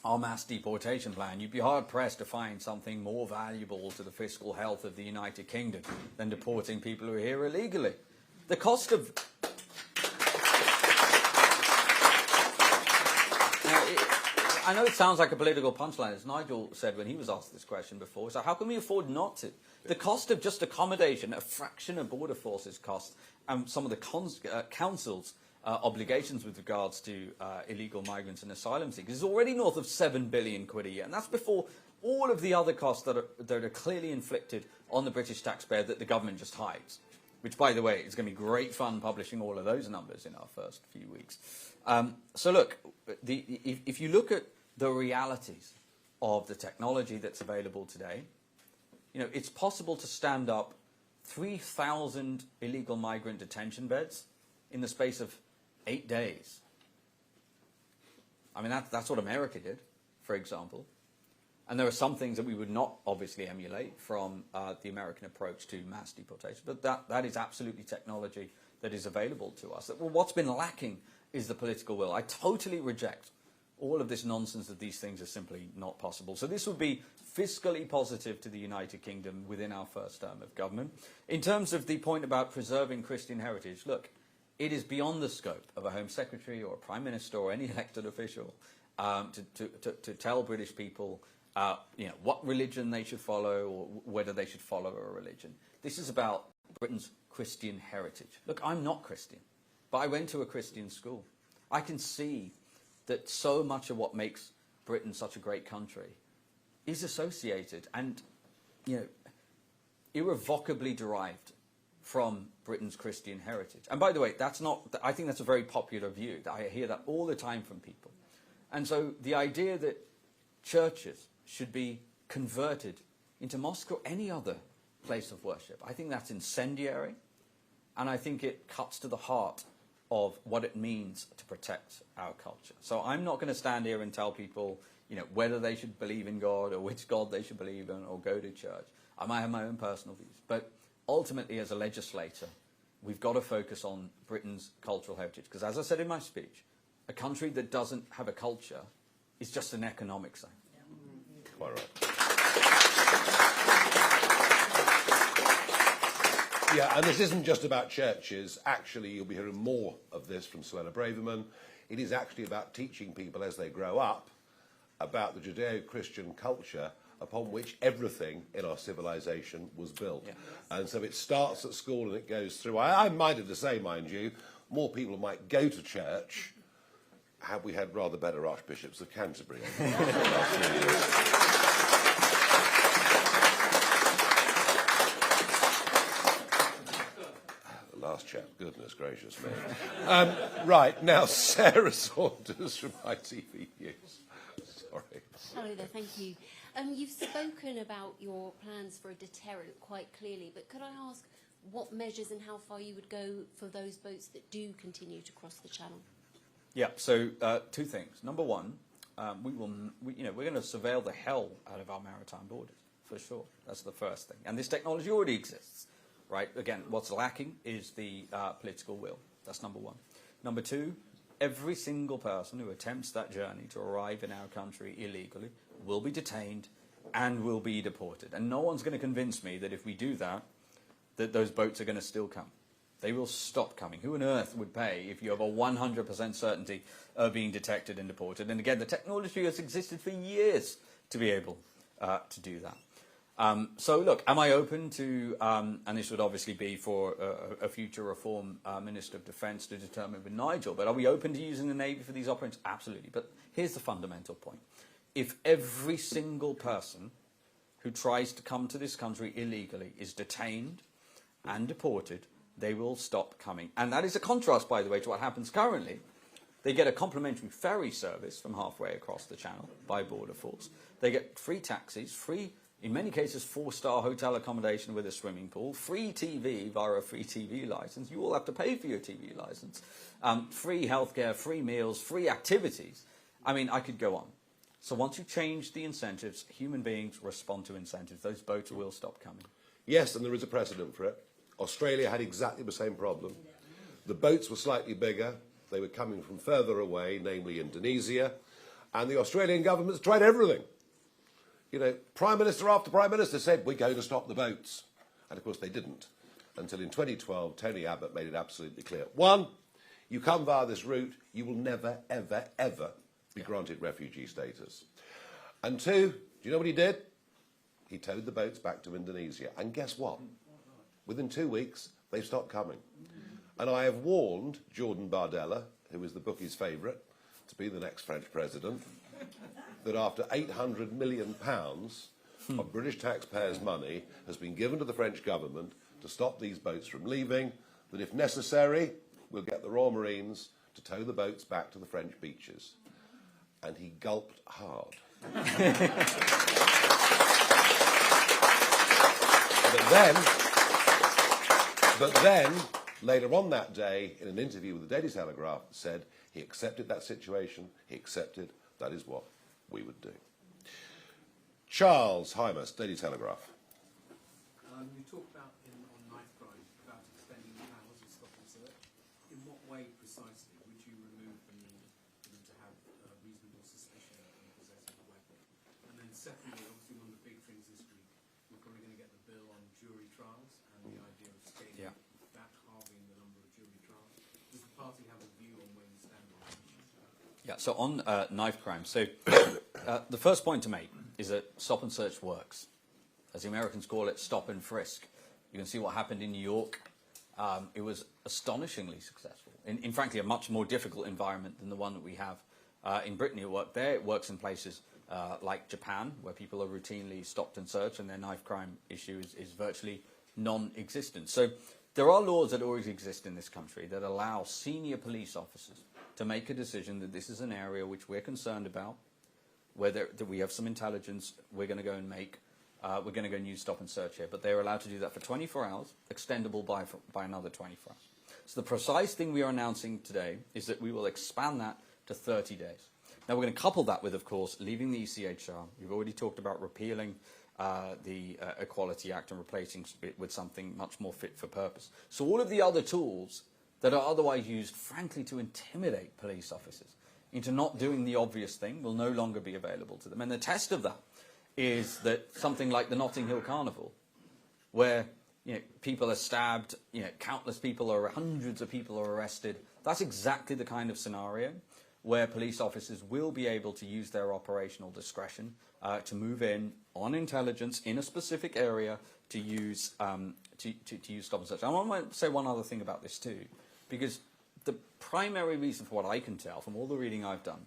our mass deportation plan, you'd be hard-pressed to find something more valuable to the fiscal health of the United Kingdom than deporting people who are here illegally. The cost of... I know it sounds like a political punchline, as Nigel said when he was asked this question before. So how can we afford not to? The cost of just accommodation, a fraction of Border Force's cost, and some of the councils obligations with regards to illegal migrants and asylum seekers is already north of 7 billion quid a year, and that's before all of the other costs that are clearly inflicted on the British taxpayer that the government just hides. Which, by the way, is going to be great fun publishing all of those numbers in our first few weeks. So look, if you look at the realities of the technology that's available today, you know, it's possible to stand up 3,000 illegal migrant detention beds in the space of 8 days. I mean, that's what America did, for example. And there are some things that we would not obviously emulate from the American approach to mass deportation, but that is absolutely technology that is available to us. Well, what's been lacking is the political will. I totally reject all of this nonsense that these things are simply not possible. So this would be fiscally positive to the United Kingdom within our first term of government. In terms of the point about preserving Christian heritage, look, it is beyond the scope of a Home Secretary or a Prime Minister or any elected official to tell British people you know, what religion they should follow or whether they should follow a religion. This is about Britain's Christian heritage. Look, I'm not Christian, but I went to a Christian school. I can see that so much of what makes Britain such a great country is associated and, you know, irrevocably derived from Britain's Christian heritage. And by the way, that's not, I think that's a very popular view. I hear that all the time from people. And so the idea that churches should be converted into mosque or any other place of worship, I think that's incendiary, and I think it cuts to the heart of what it means to protect our culture. So I'm not going to stand here and tell people, you know, whether they should believe in God or which God they should believe in or go to church. I might have my own personal views, but ultimately as a legislator, we've got to focus on Britain's cultural heritage, because as I said in my speech, a country that doesn't have a culture is just an economic zone. Quite right. Yeah, and this isn't just about churches. Actually, you'll be hearing more of this from Suella Braverman. It is actually about teaching people as they grow up about the Judeo-Christian culture upon which everything in our civilization was built. Yeah. And so it starts at school and it goes through. I'm minded to say, mind you, more people might go to church had we had rather better archbishops of Canterbury. Last chap, goodness gracious me. Right, now Sarah Saunders from ITV News. Sorry. Hello there, thank you. You've spoken about your plans for a deterrent quite clearly, but could I ask what measures and how far you would go for those boats that do continue to cross the channel? Yeah, so two things. Number one, we're going to surveil the hell out of our maritime borders, for sure. That's the first thing. And this technology already exists, right? Again, what's lacking is the political will. That's number one. Number two, every single person who attempts that journey to arrive in our country illegally will be detained and will be deported. And no one's going to convince me that if we do that, that those boats are going to still come. They will stop coming. Who on earth would pay if you have a 100% certainty of being detected and deported? And again, the technology has existed for years to be able to do that. So look, am I open to, and this would obviously be for a future reform Minister of Defence to determine with Nigel, but are we open to using the Navy for these operations? Absolutely. But here's the fundamental point. If every single person who tries to come to this country illegally is detained and deported, they will stop coming. And that is a contrast, by the way, to what happens currently. They get a complimentary ferry service from halfway across the channel by Border Force. They get free taxis, free, in many cases, 4-star hotel accommodation with a swimming pool, free TV via a free TV licence. You all have to pay for your TV licence. Free healthcare, free meals, free activities. I mean, I could go on. So once you change the incentives, human beings respond to incentives. Those boats will stop coming. Yes, and there is a precedent for it. Australia had exactly the same problem. The boats were slightly bigger. They were coming from further away, namely Indonesia. And the Australian government's tried everything. You know, Prime Minister after Prime Minister said, we're going to stop the boats. And of course they didn't. Until in 2012, Tony Abbott made it absolutely clear. One, you come via this route, you will never, ever, ever be granted refugee status. And two, do you know what he did? He towed the boats back to Indonesia. And guess what? Within 2 weeks, they stopped coming. And I have warned Jordan Bardella, who is the bookie's favourite, to be the next French president, that after £800 million of British taxpayers' money has been given to the French government to stop these boats from leaving, that if necessary, we'll get the Royal Marines to tow the boats back to the French beaches. And he gulped hard. But then, later on that day, in an interview with the Daily Telegraph, said he accepted that situation, he accepted that is what we would do. Charles Hymas, Daily Telegraph. You talked about on knife crime about extending the powers of stop and search. In what way precisely would you remove the need for them to have reasonable suspicion in possessing a weapon? And then secondly, obviously one of the big things this week, we're probably going to get the bill on jury trials and the idea of scaling that, halving the number of jury trials. Does the party have a view on where you stand on that? Yeah, so on knife crime, so the first point to make is that stop and search works. As the Americans call it, stop and frisk. You can see what happened in New York. It was astonishingly successful in frankly, a much more difficult environment than the one that we have in Britain. It worked there. It works in places like Japan, where people are routinely stopped and searched, and their knife crime issue is virtually non-existent. So there are laws that already exist in this country that allow senior police officers to make a decision that this is an area which we're concerned about, where that we have some intelligence, we're going to go and make, we're going to go and use stop and search here. But they're allowed to do that for 24 hours, extendable by another 24 hours. So the precise thing we are announcing today is that we will expand that to 30 days. Now we're going to couple that with, of course, leaving the ECHR. We've already talked about repealing the Equality Act and replacing it with something much more fit for purpose. So all of the other tools that are otherwise used, frankly, to intimidate police officers into not doing the obvious thing will no longer be available to them. And the test of that is that something like the Notting Hill Carnival, where people are stabbed, countless people or hundreds of people are arrested, that's exactly the kind of scenario where police officers will be able to use their operational discretion to move in on intelligence in a specific area to use stop and search. I want to say one other thing about this too, because the primary reason, for what I can tell from all the reading I've done,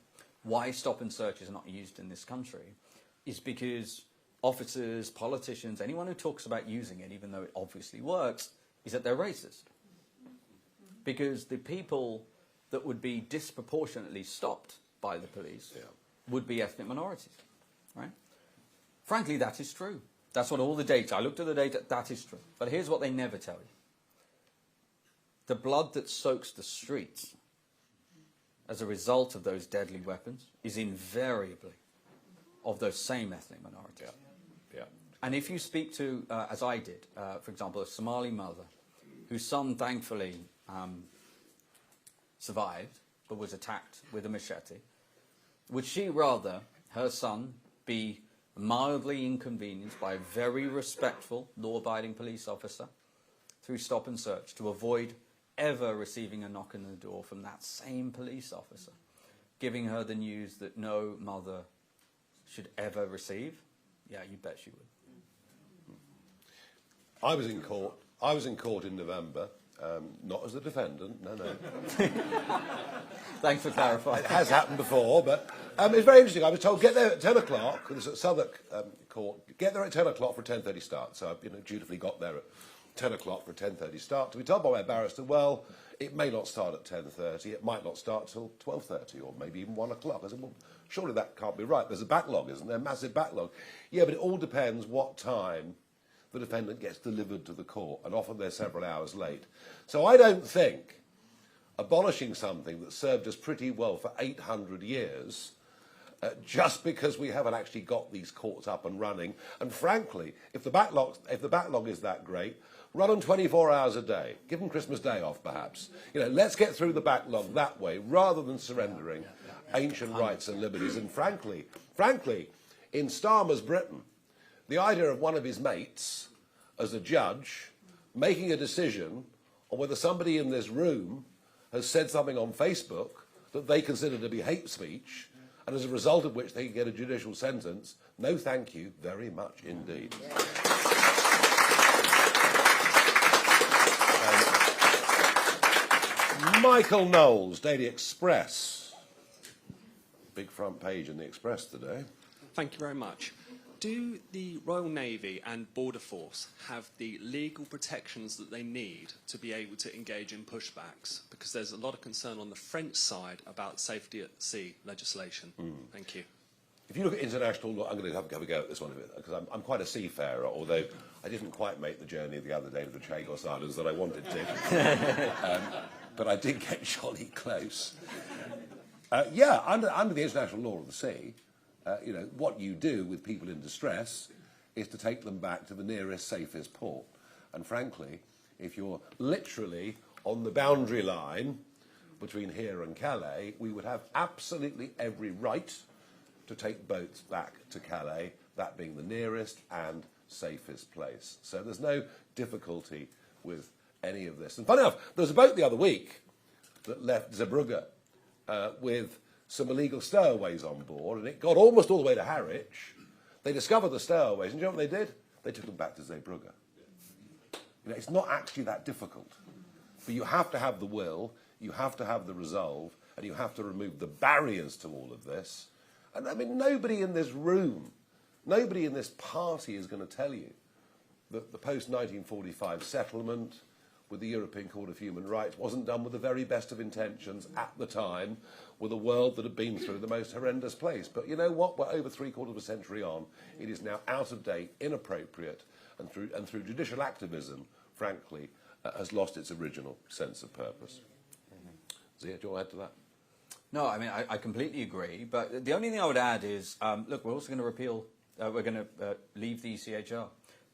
why stop and search is not used in this country is because officers, politicians, anyone who talks about using it, even though it obviously works, is that they're racist. Because the people that would be disproportionately stopped by the police would be ethnic minorities, right? Frankly, that is true. That's what all the data, I looked at the data, that is true. But here's what they never tell you. The blood that soaks the streets as a result of those deadly weapons is invariably of those same ethnic minorities. Yeah. And if you speak to, as I did, for example, a Somali mother whose son thankfully survived but was attacked with a machete, would she rather her son be mildly inconvenienced by a very respectful, law-abiding police officer through stop and search to avoid ever receiving a knock on the door from that same police officer, giving her the news that no mother should ever receive? Yeah, you bet she would. I was in court. I was in court in November, not as the defendant. No. Thanks for clarifying. It has happened before, but it's very interesting. I was told get there at 10 o'clock. This is at Southwark Court. Get there at 10 o'clock for a 10:30 start. So I, dutifully got there at 10 o'clock for a 10:30 start. To be told by my barrister, well, it may not start at 10:30. It might not start till 12:30 or maybe even 1 o'clock. I said, well, surely that can't be right. There's a backlog, isn't there? A massive backlog. Yeah, but it all depends what time the defendant gets delivered to the court, and often they're several hours late. So I don't think abolishing something that served us pretty well for 800 years, just because we haven't actually got these courts up and running, and frankly, if the backlog is that great, run them 24 hours a day. Give them Christmas Day off, perhaps. Let's get through the backlog that way, rather than surrendering ancient rights and liberties. And frankly, in Starmer's Britain, the idea of one of his mates, as a judge, making a decision on whether somebody in this room has said something on Facebook that they consider to be hate speech, and as a result of which they can get a judicial sentence, no thank you very much indeed. Michael Knowles, Daily Express. Big front page in the Express today. Thank you very much. Do the Royal Navy and Border Force have the legal protections that they need to be able to engage in pushbacks? Because there's a lot of concern on the French side about safety at sea legislation. Thank you. If you look at international law, I'm going to have a go at this one a bit, because I'm quite a seafarer, although I didn't quite make the journey the other day to the Chagos Islands that I wanted to. But I did get jolly close. Yeah, under the international law of the sea, you know, what you do with people in distress is to take them back to the nearest, safest port. And frankly, if you're literally on the boundary line between here and Calais, we would have absolutely every right to take boats back to Calais, that being the nearest and safest place. So there's no difficulty with any of this. And funny enough, there was a boat the other week that left Zeebrugge with some illegal stowaways on board, and it got almost all the way to Harwich. They discovered the stowaways, and you know what they did? They took them back to Zeebrugge. You know, it's not actually that difficult. But you have to have the will, you have to have the resolve, and you have to remove the barriers to all of this. And I mean, nobody in this room, nobody in this party is going to tell you that the post-1945 settlement with the European Court of Human Rights wasn't done with the very best of intentions at the time, with a world that had been through the most horrendous place. But you know what? We're over three-quarters of a century on. It is now out of date, inappropriate, and through judicial activism, frankly, has lost its original sense of purpose. Zia, do you want to add to that? No, I mean, I completely agree. But the only thing I would add is, look, we're also going to repeal, we're going to leave the ECHR.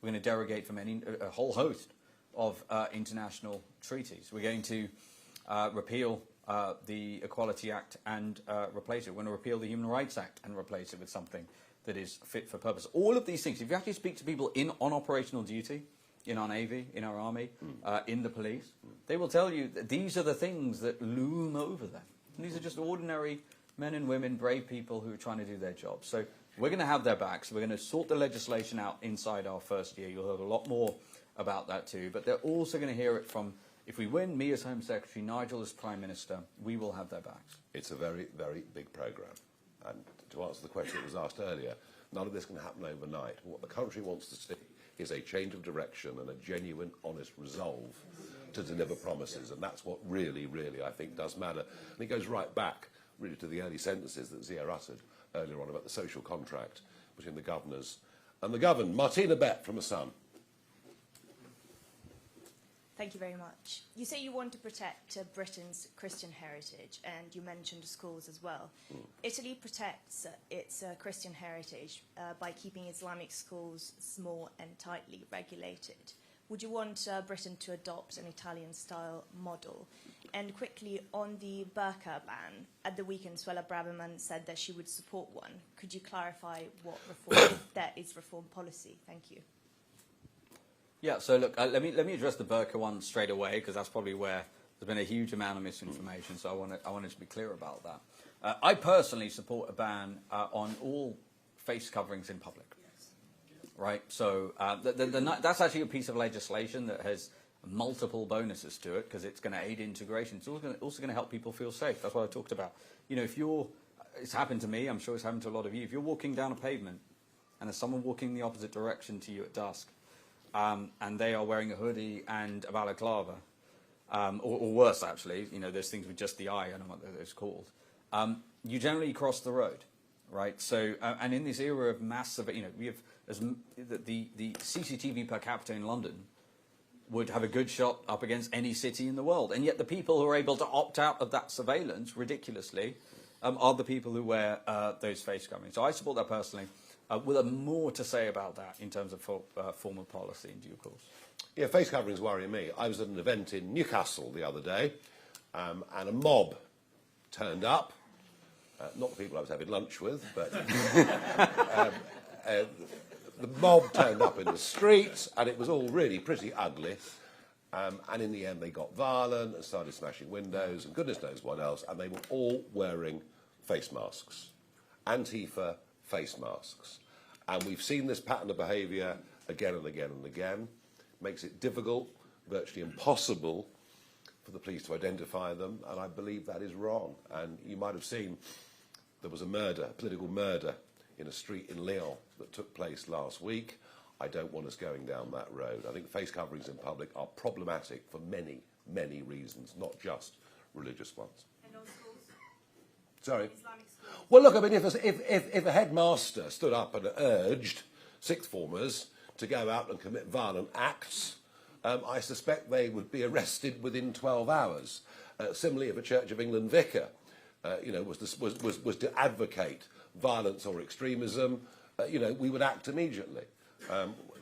We're going to derogate from a whole host of international treaties. We're going to repeal the Equality Act and replace it. We're going to repeal the Human Rights Act and replace it with something that is fit for purpose. All of these things, if you actually speak to people on operational duty, in our Navy, in our Army, in the police, they will tell you that these are the things that loom over them. And these are just ordinary men and women, brave people who are trying to do their job. So we're going to have their backs. We're going to sort the legislation out inside our first year. You'll hear a lot more about that too. But they're also going to hear it from, if we win, me as Home Secretary, Nigel as Prime Minister, we will have their backs. It's a very, very big programme. And to answer the question that was asked earlier, none of this can happen overnight. What the country wants to see is a change of direction and a genuine, honest resolve to deliver promises. And that's what really, really, I think, does matter. And it goes right back, really, to the early sentences that Zia uttered earlier on about the social contract between the governors and the governed. Martina Bett from The Sun. Thank you very much. You say you want to protect Britain's Christian heritage, and you mentioned schools as well. Italy protects its Christian heritage by keeping Islamic schools small and tightly regulated. Would you want Britain to adopt an Italian-style model? And quickly, on the burqa ban, at the weekend, Suella Braverman said that she would support one. Could you clarify what reform that is reform policy? Thank you. Yeah, so look, let me address the burqa one straight away, because that's probably where there's been a huge amount of misinformation, so I wanted to be clear about that. I personally support a ban on all face coverings in public. Right, so that's actually a piece of legislation that has multiple bonuses to it, because it's going to aid integration. It's also going to help people feel safe. That's what I talked about. You know, it's happened to me, I'm sure it's happened to a lot of you. If you're walking down a pavement and there's someone walking the opposite direction to you at dusk, and they are wearing a hoodie and a balaclava, or worse actually, you know, there's things with just the eye, I don't know what it's called, you generally cross the road, right? So, and in this era of massive, you know, we have the CCTV per capita in London would have a good shot up against any city in the world, and yet the people who are able to opt out of that surveillance, ridiculously, are the people who wear those face coverings. So I support that personally. We'll have more to say about that in terms of formal policy in due course. Yeah, face coverings worry me. I was at an event in Newcastle the other day, and a mob turned up. Not the people I was having lunch with, but the mob turned up in the street, and it was all really pretty ugly. And in the end, they got violent and started smashing windows, and goodness knows what else, and they were all wearing face masks. Antifa face masks. And we've seen this pattern of behaviour again and again and again. Makes it difficult, virtually impossible, for the police to identify them, and I believe that is wrong. And you might have seen there was a murder, a political murder, in a street in Lyon that took place last week. I don't want us going down that road. I think face coverings in public are problematic for many, many reasons, not just religious ones. And on schools? Sorry? Islamic schools? Well, look, I mean, if a headmaster stood up and urged sixth formers to go out and commit violent acts, I suspect they would be arrested within 12 hours. Similarly, if a Church of England vicar, was to advocate violence or extremism, we would act immediately.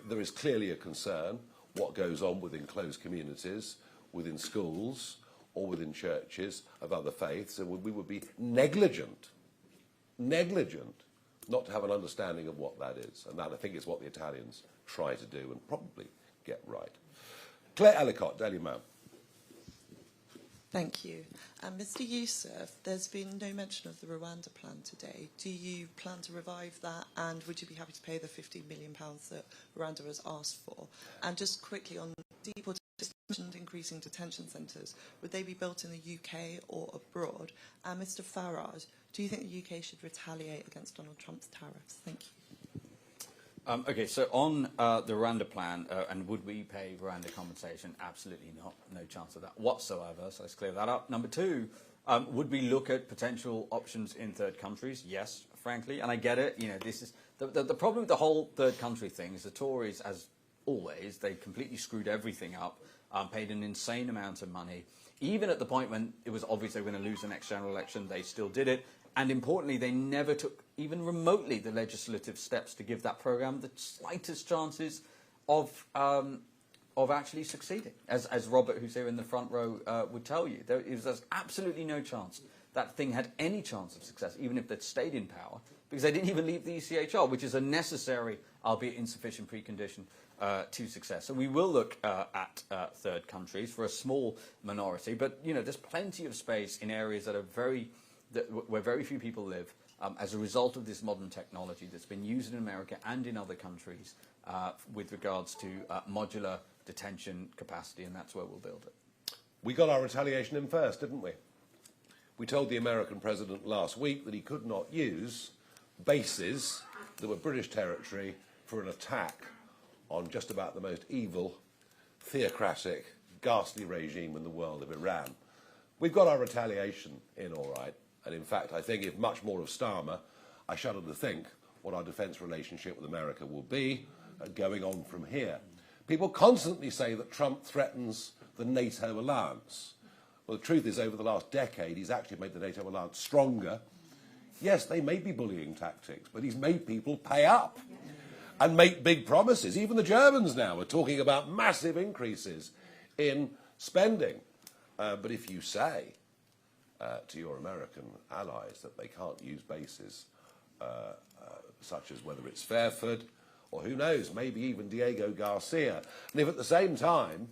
There is clearly a concern what goes on within closed communities, within schools, or within churches of other faiths, and we would be negligent not to have an understanding of what that is. And that, I think, is what the Italians try to do and probably get right. Claire Ellicott, Daily Mail. Thank you. Mr. Yusuf, there's been no mention of the Rwanda plan today. Do you plan to revive that, and would you be happy to pay the £15 million that Rwanda has asked for? And just quickly on deportation and increasing detention centres, would they be built in the UK or abroad? And Mr. Farage, do you think the UK should retaliate against Donald Trump's tariffs? Thank you. Okay, so on the Rwanda plan, and would we pay Rwanda compensation? Absolutely not. No chance of that whatsoever, so let's clear that up. Number two, would we look at potential options in third countries? Yes, frankly, and I get it. This is the problem with the whole third country thing is the Tories, as always, they completely screwed everything up, paid an insane amount of money. Even at the point when it was obvious they were going to lose the next general election, they still did it. And importantly, they never took even remotely the legislative steps to give that programme the slightest chances of actually succeeding. As Robert, who's here in the front row, would tell you, there's absolutely no chance that thing had any chance of success, even if they'd stayed in power, because they didn't even leave the ECHR, which is a necessary, albeit insufficient, precondition to success. So we will look at third countries for a small minority, but there's plenty of space in areas that are where very few people live, as a result of this modern technology that's been used in America and in other countries with regards to modular detention capacity, and that's where we'll build it. We got our retaliation in first, didn't we? We told the American president last week that he could not use bases that were British territory for an attack on just about the most evil, theocratic, ghastly regime in the world of Iran. We've got our retaliation in all right. And in fact, I think if much more of Starmer, I shudder to think what our defence relationship with America will be going on from here. People constantly say that Trump threatens the NATO alliance. Well, the truth is, over the last decade, he's actually made the NATO alliance stronger. Yes, they may be bullying tactics, but he's made people pay up and make big promises. Even the Germans now are talking about massive increases in spending. But if you say to your American allies that they can't use bases such as whether it's Fairford or who knows, maybe even Diego Garcia, and if at the same time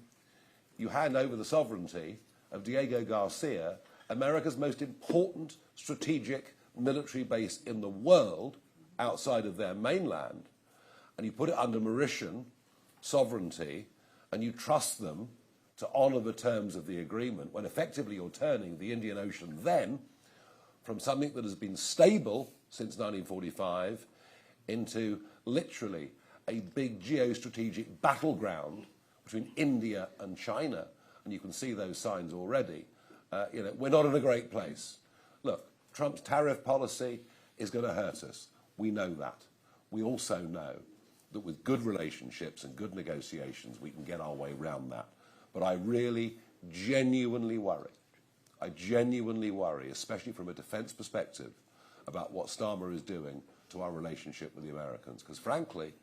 you hand over the sovereignty of Diego Garcia, America's most important strategic military base in the world outside of their mainland, and you put it under Mauritian sovereignty and you trust them to honour the terms of the agreement, when effectively you're turning the Indian Ocean then from something that has been stable since 1945 into literally a big geostrategic battleground between India and China, and you can see those signs already. We're not in a great place. Look, Trump's tariff policy is going to hurt us. We know that. We also know that with good relationships and good negotiations, we can get our way around that. But I really, genuinely worry. I genuinely worry, especially from a defence perspective, about what Starmer is doing to our relationship with the Americans. Because frankly,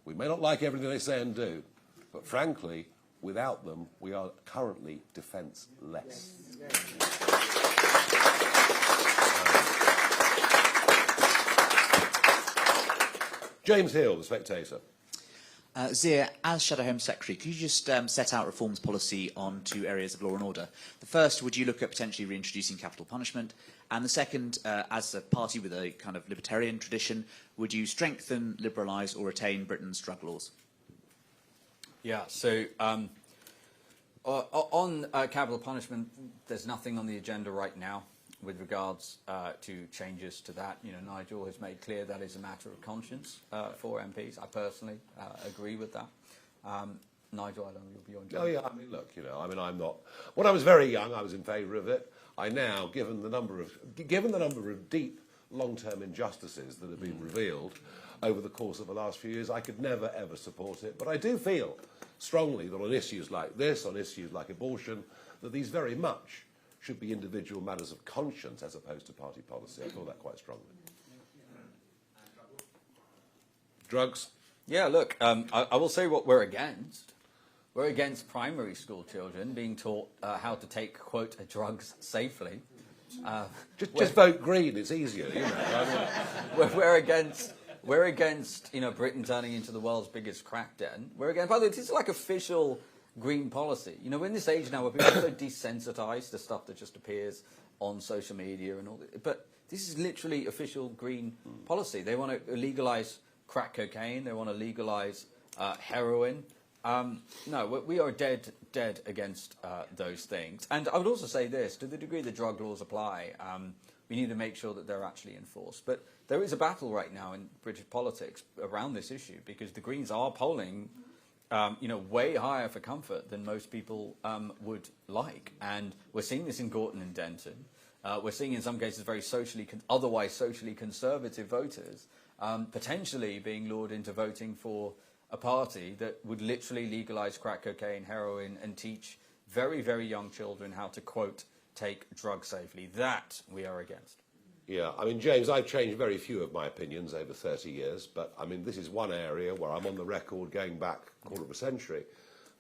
we may not like everything they say and do, but frankly, without them, we are currently defence-less. James Hill, The Spectator. Zia, as Shadow Home Secretary, could you just set out reforms policy on two areas of law and order? The first, would you look at potentially reintroducing capital punishment? And the second, as a party with a kind of libertarian tradition, would you strengthen, liberalise or retain Britain's drug laws? Yeah, so On capital punishment, there's nothing on the agenda right now with regards to changes to that. You know, Nigel has made clear that is a matter of conscience for MPs. I personally agree with that. Nigel, I don't know your view on. Oh yeah, I mean, look, you know, I mean, I'm not. When I was very young, I was in favour of it. I now, given the number of deep, long-term injustices that have been revealed over the course of the last few years, I could never ever support it. But I do feel strongly that on issues like this, on issues like abortion, that these very much should be individual matters of conscience as opposed to party policy. I feel that quite strongly. Drugs? Yeah, look, I will say what we're against. We're against primary school children being taught how to take, quote, drugs safely. Just vote Green, it's easier, you know. We're against, you know, Britain turning into the world's biggest crack den. We're against, by the way, this is like official green policy. You know, we're in this age now where people are so desensitised to stuff that just appears on social media and all that. But this is literally official green policy. They want to legalise crack cocaine. They want to legalise heroin. No, we are dead against those things. And I would also say this, to the degree the drug laws apply, we need to make sure that they're actually enforced. But there is a battle right now in British politics around this issue because the Greens are polling, you know, way higher for comfort than most people would like. And we're seeing this in Gorton and Denton. We're seeing in some cases very otherwise socially conservative voters potentially being lured into voting for a party that would literally legalise crack cocaine, heroin, and teach very, very young children how to, quote, take drugs safely. That we are against. Yeah, I mean, James, I've changed very few of my opinions over 30 years, but, I mean, this is one area where I'm on the record going back a quarter of a century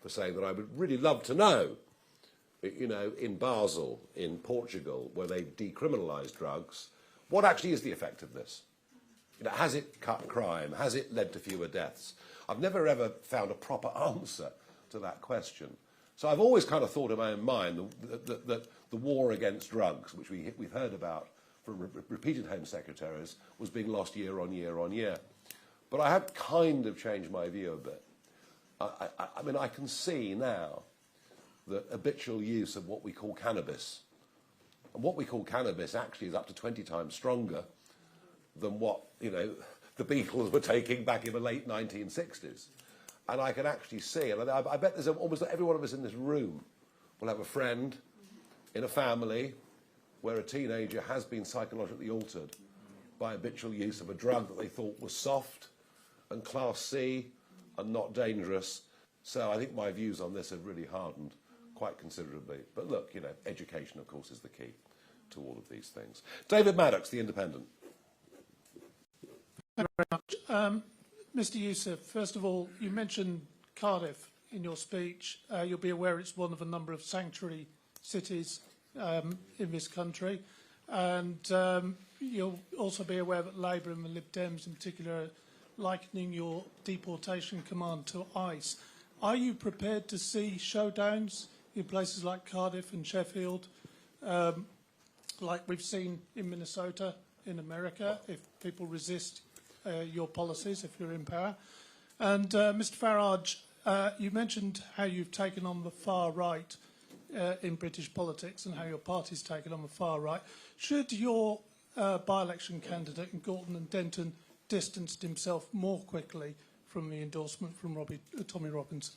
for saying that I would really love to know, you know, in Basel, in Portugal, where they've decriminalised drugs, what actually is the effect of this? You know, has it cut crime? Has it led to fewer deaths? I've never ever found a proper answer to that question. So I've always kind of thought in my own mind that the war against drugs, which we've heard about from repeated Home Secretaries, was being lost year on year on year. But I have kind of changed my view a bit. I mean, I can see now that habitual use of what we call cannabis, and what we call cannabis actually is up to 20 times stronger than what, you know, the Beatles were taking back in the late 1960s. And I can actually see, and I bet there's almost every one of us in this room will have a friend in a family where a teenager has been psychologically altered by habitual use of a drug that they thought was soft and Class C and not dangerous. So I think my views on this have really hardened quite considerably. But look, you know, education, of course, is the key to all of these things. David Maddox, The Independent. Thank you very much. Mr Yusuf, first of all, you mentioned Cardiff in your speech. You'll be aware it's one of a number of sanctuary cities in this country. And you'll also be aware that Labour and the Lib Dems in particular are likening your deportation command to ICE. Are you prepared to see showdowns in places like Cardiff and Sheffield, like we've seen in Minnesota, in America, if people resist your policies, if you're in power? And Mr Farage, you mentioned how you've taken on the far right in British politics and how your party's taken on the far right. Should your by-election candidate in Gorton and Denton distanced himself more quickly from the endorsement from Tommy Robinson?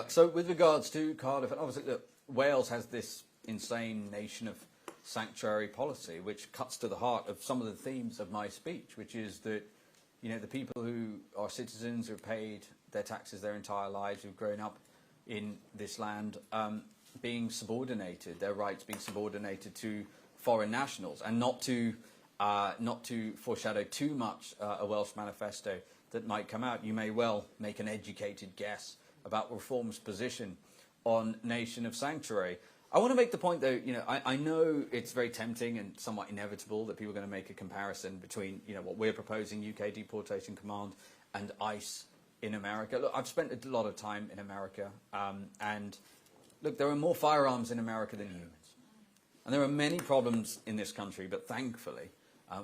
So with regards to Cardiff, and obviously look, Wales has this insane nation of sanctuary policy, which cuts to the heart of some of the themes of my speech, which is that, you know, the people who are citizens, who have paid their taxes their entire lives, who've grown up in this land, being subordinated, their rights being subordinated to foreign nationals, and not to foreshadow too much a Welsh manifesto that might come out. You may well make an educated guess about Reform's position on nation of sanctuary. I want to make the point, though, you know, I know it's very tempting and somewhat inevitable that people are going to make a comparison between, you know, what we're proposing, UK Deportation Command, and ICE in America. Look, I've spent a lot of time in America, and look, there are more firearms in America than humans. And there are many problems in this country, but thankfully,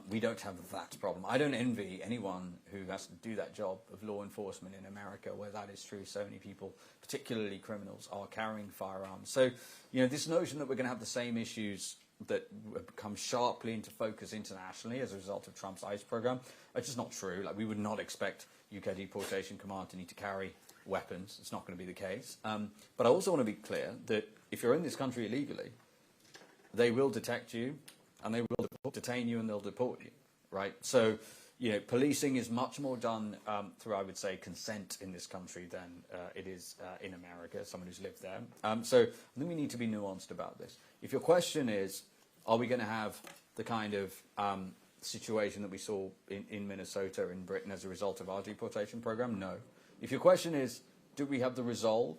We don't have that problem. I don't envy anyone who has to do that job of law enforcement in America, where that is true. So many people, particularly criminals, are carrying firearms. So, this notion that we're going to have the same issues that have come sharply into focus internationally as a result of Trump's ICE program, it's just not true. Like, we would not expect UK Deportation Command to need to carry weapons. It's not going to be the case. But I also want to be clear that if you're in this country illegally, they will detect you, and they will detain you, and they'll deport you, right? So, policing is much more done through, I would say, consent in this country than it is in America, someone who's lived there. So I think we need to be nuanced about this. If your question is, are we going to have the kind of situation that we saw in Minnesota, in Britain, as a result of our deportation program? No. If your question is, do we have the resolve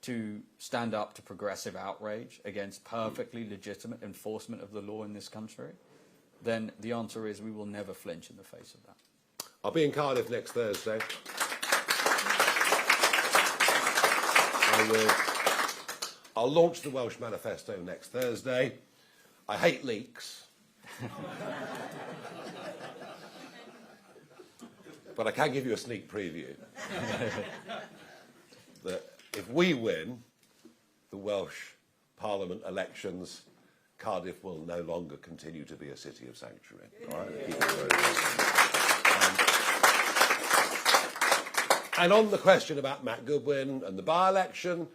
to stand up to progressive outrage against perfectly legitimate enforcement of the law in this country, then the answer is we will never flinch in the face of that. I'll be in Cardiff next Thursday. I'll launch the Welsh manifesto next Thursday. I hate leaks. But I can give you a sneak preview. That if we win the Welsh Parliament elections, Cardiff will no longer continue to be a city of sanctuary. All right? Keep it very and on the question about Matt Goodwin and the by-election,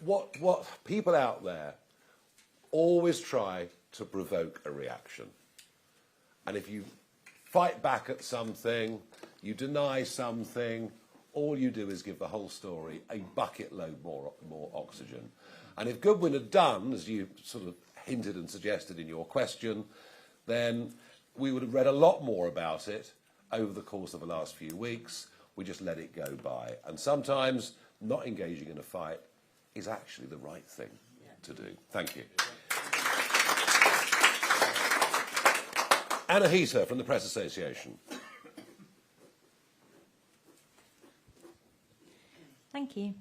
what people out there always try to provoke a reaction. And if you fight back at something, you deny something, all you do is give the whole story a bucket load more oxygen. And if Goodwin had done, as you sort of hinted and suggested in your question, then we would have read a lot more about it over the course of the last few weeks. We just let it go by. And sometimes not engaging in a fight is actually the right thing to do. Thank you. Anna Heater from the Press Association. Thank you.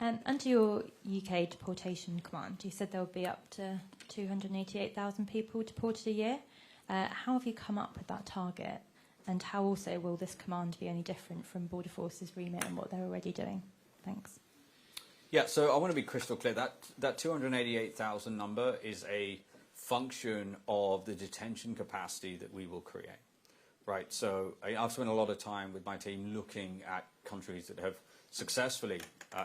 Under your UK deportation command, you said there will be up to 288,000 people deported a year. How have you come up with that target? And how also will this command be any different from Border Force's remit and what they're already doing? Thanks. Yeah, so I want to be crystal clear. That 288,000 number is a function of the detention capacity that we will create. Right, so I've spent a lot of time with my team looking at countries that have successfully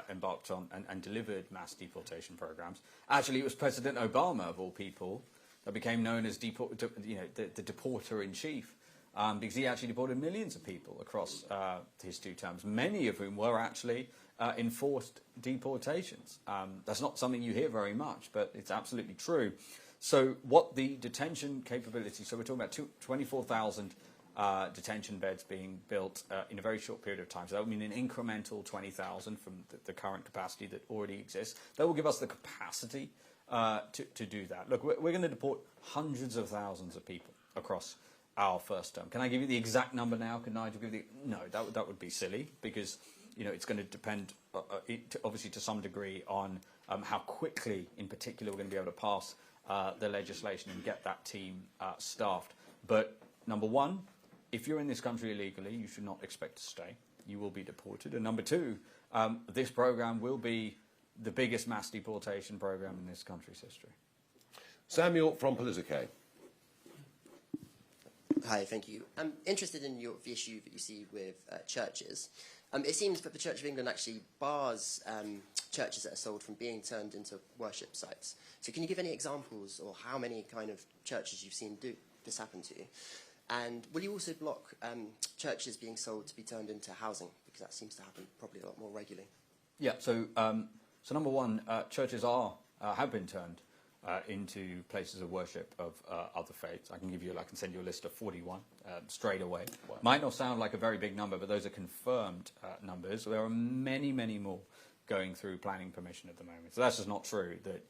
embarked on and delivered mass deportation programs. Actually, it was President Obama, of all people, that became known as the deporter-in-chief, because he actually deported millions of people across his two terms, many of whom were actually enforced deportations. That's not something you hear very much, but it's absolutely true. So what the detention capability, so we're talking about 24,000 detention beds being built in a very short period of time. So that would mean an incremental 20,000 from the current capacity that already exists. That will give us the capacity to do that. Look, we're going to deport hundreds of thousands of people across our first term. Can I give you the exact number now? Can Nigel give you the... No, that would be silly, because it's going to depend, obviously, to some degree on how quickly, in particular, we're going to be able to pass the legislation and get that team staffed. But number one, if you're in this country illegally, you should not expect to stay. You will be deported. And number two, this program will be the biggest mass deportation program in this country's history. Samuel from Politico. Hi, thank you. I'm interested in the issue that you see with churches. It seems that the Church of England actually bars churches that are sold from being turned into worship sites. So can you give any examples, or how many kind of churches you've seen do this happen to? And will you also block churches being sold to be turned into housing? Because that seems to happen probably a lot more regularly. Yeah, so number one, churches have been turned into places of worship of other faiths. I can send you a list of 41 straight away. Wow. Might not sound like a very big number, but those are confirmed numbers. There are many, many more going through planning permission at the moment. So that's just not true that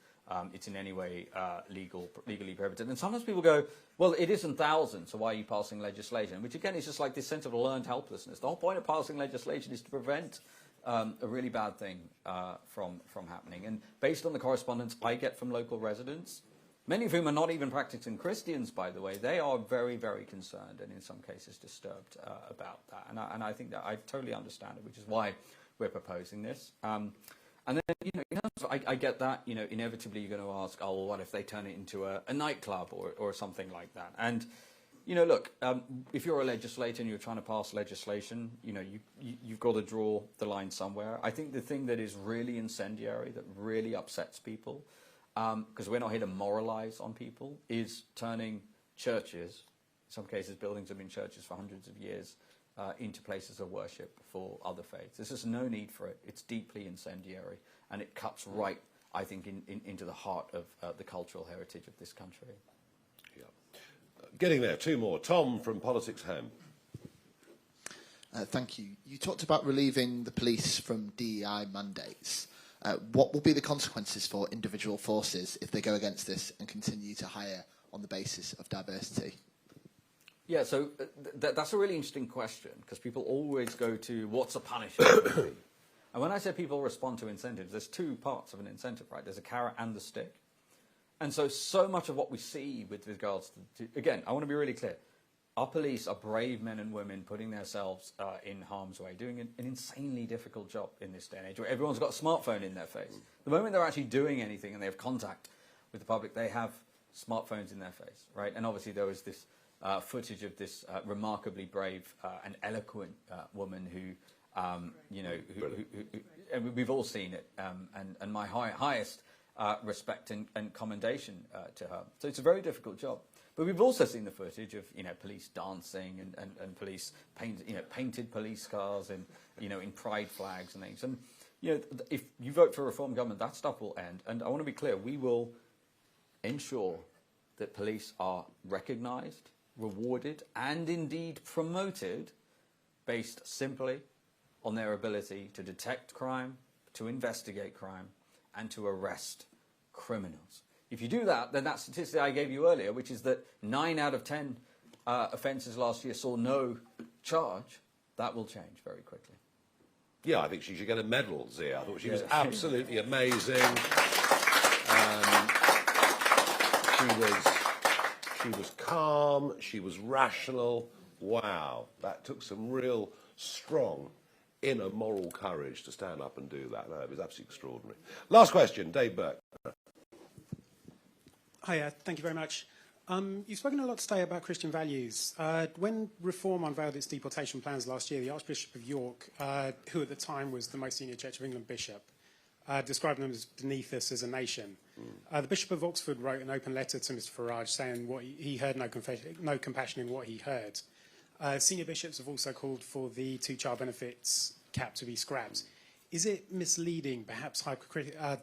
it's in any way legally prohibited. And sometimes people go, well, it isn't thousands, so why are you passing legislation? Which, again, is just like this sense of learned helplessness. The whole point of passing legislation is to prevent a really bad thing from happening. And based on the correspondence I get from local residents, many of whom are not even practicing Christians, by the way, they are very, very concerned and in some cases disturbed about that. And I think that I totally understand it, which is why we're proposing this. And then, I get that, inevitably you're going to ask, oh, well, what if they turn it into a nightclub or something like that? And, look, if you're a legislator and you're trying to pass legislation, you've got to draw the line somewhere. I think the thing that is really incendiary, that really upsets people, because we're not here to moralize on people, is turning churches, in some cases buildings have been churches for hundreds of years, into places of worship for other faiths. There's just no need for it. It's deeply incendiary, and it cuts right, I think, into the heart of the cultural heritage of this country. Yeah. Getting there, two more. Tom from Politics Home. Thank you. You talked about relieving the police from DEI mandates. What will be the consequences for individual forces if they go against this and continue to hire on the basis of diversity? Yeah, so that's a really interesting question, because people always go to what's a punishment? And when I say people respond to incentives, there's two parts of an incentive, right? There's a carrot and the stick. And so much of what we see with regards to again, I want to be really clear. Our police are brave men and women putting themselves in harm's way, doing an insanely difficult job in this day and age where everyone's got a smartphone in their face. The moment they're actually doing anything and they have contact with the public, they have smartphones in their face, right? And obviously there was this footage of this remarkably brave and eloquent woman who, and we've all seen it, and my highest respect and commendation to her. So it's a very difficult job. But we've also seen the footage of police dancing and police painted police cars and in pride flags and things. And if you vote for a reform government, that stuff will end. And I want to be clear: we will ensure that police are recognised, rewarded, and indeed promoted based simply on their ability to detect crime, to investigate crime, and to arrest criminals. If you do that, then that statistic I gave you earlier, which is that 9 out of 10 offences last year saw no charge, that will change very quickly. Yeah, I think she should get a medal, Zia. I thought she was absolutely amazing. She was calm, she was rational. Wow, that took some real strong inner moral courage to stand up and do that. No, it was absolutely extraordinary. Last question, Dave Burke. Hiya, thank you very much. You've spoken a lot today about Christian values. When Reform unveiled its deportation plans last year, the Archbishop of York, who at the time was the most senior Church of England bishop, described them as beneath us as a nation. The Bishop of Oxford wrote an open letter to Mr Farage saying what he heard no compassion in what he heard. Senior bishops have also called for the two-child benefits cap to be scrapped. Is it misleading, perhaps hypocritical,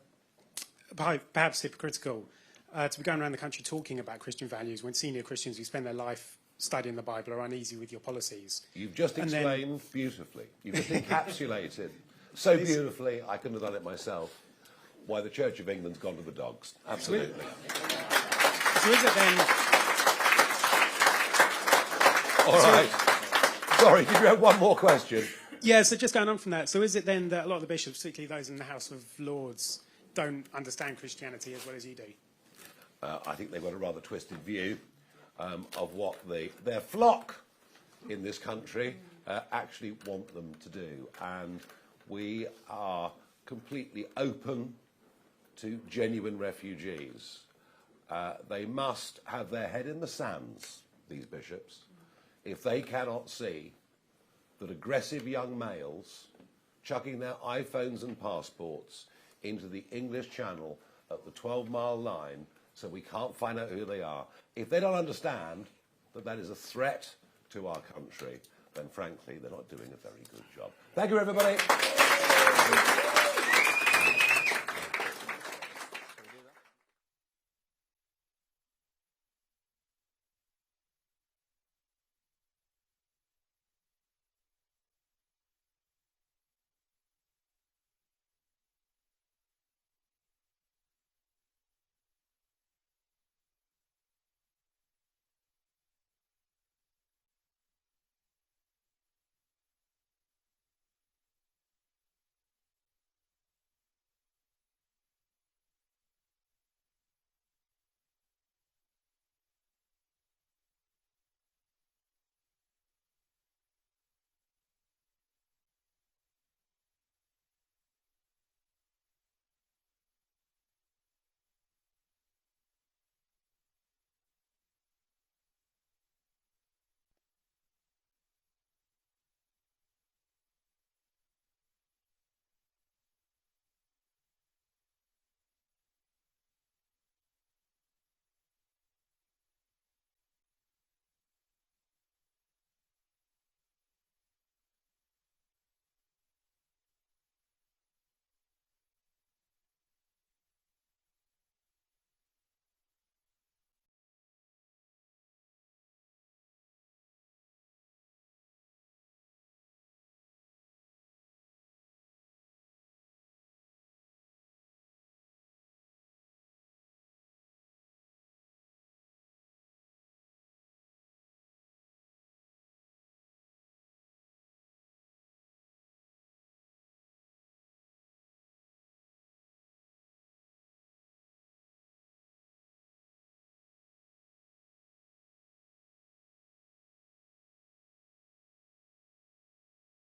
to be going around the country talking about Christian values when senior Christians who spend their life studying the Bible are uneasy with your policies? You've just explained beautifully. You've just encapsulated so beautifully, I couldn't have done it myself, why the Church of England's gone to the dogs. Absolutely. So is it then... All right. Sorry, did you have one more question? Yeah, so just going on from that, so is it then that a lot of the bishops, particularly those in the House of Lords, don't understand Christianity as well as you do? I think they've got a rather twisted view of what their flock in this country actually want them to do. And we are completely open to genuine refugees. They must have their head in the sands, these bishops, if they cannot see that aggressive young males chucking their iPhones and passports into the English Channel at the 12-mile line so we can't find out who they are. If they don't understand that that is a threat to our country, then frankly, they're not doing a very good job. Thank you, everybody.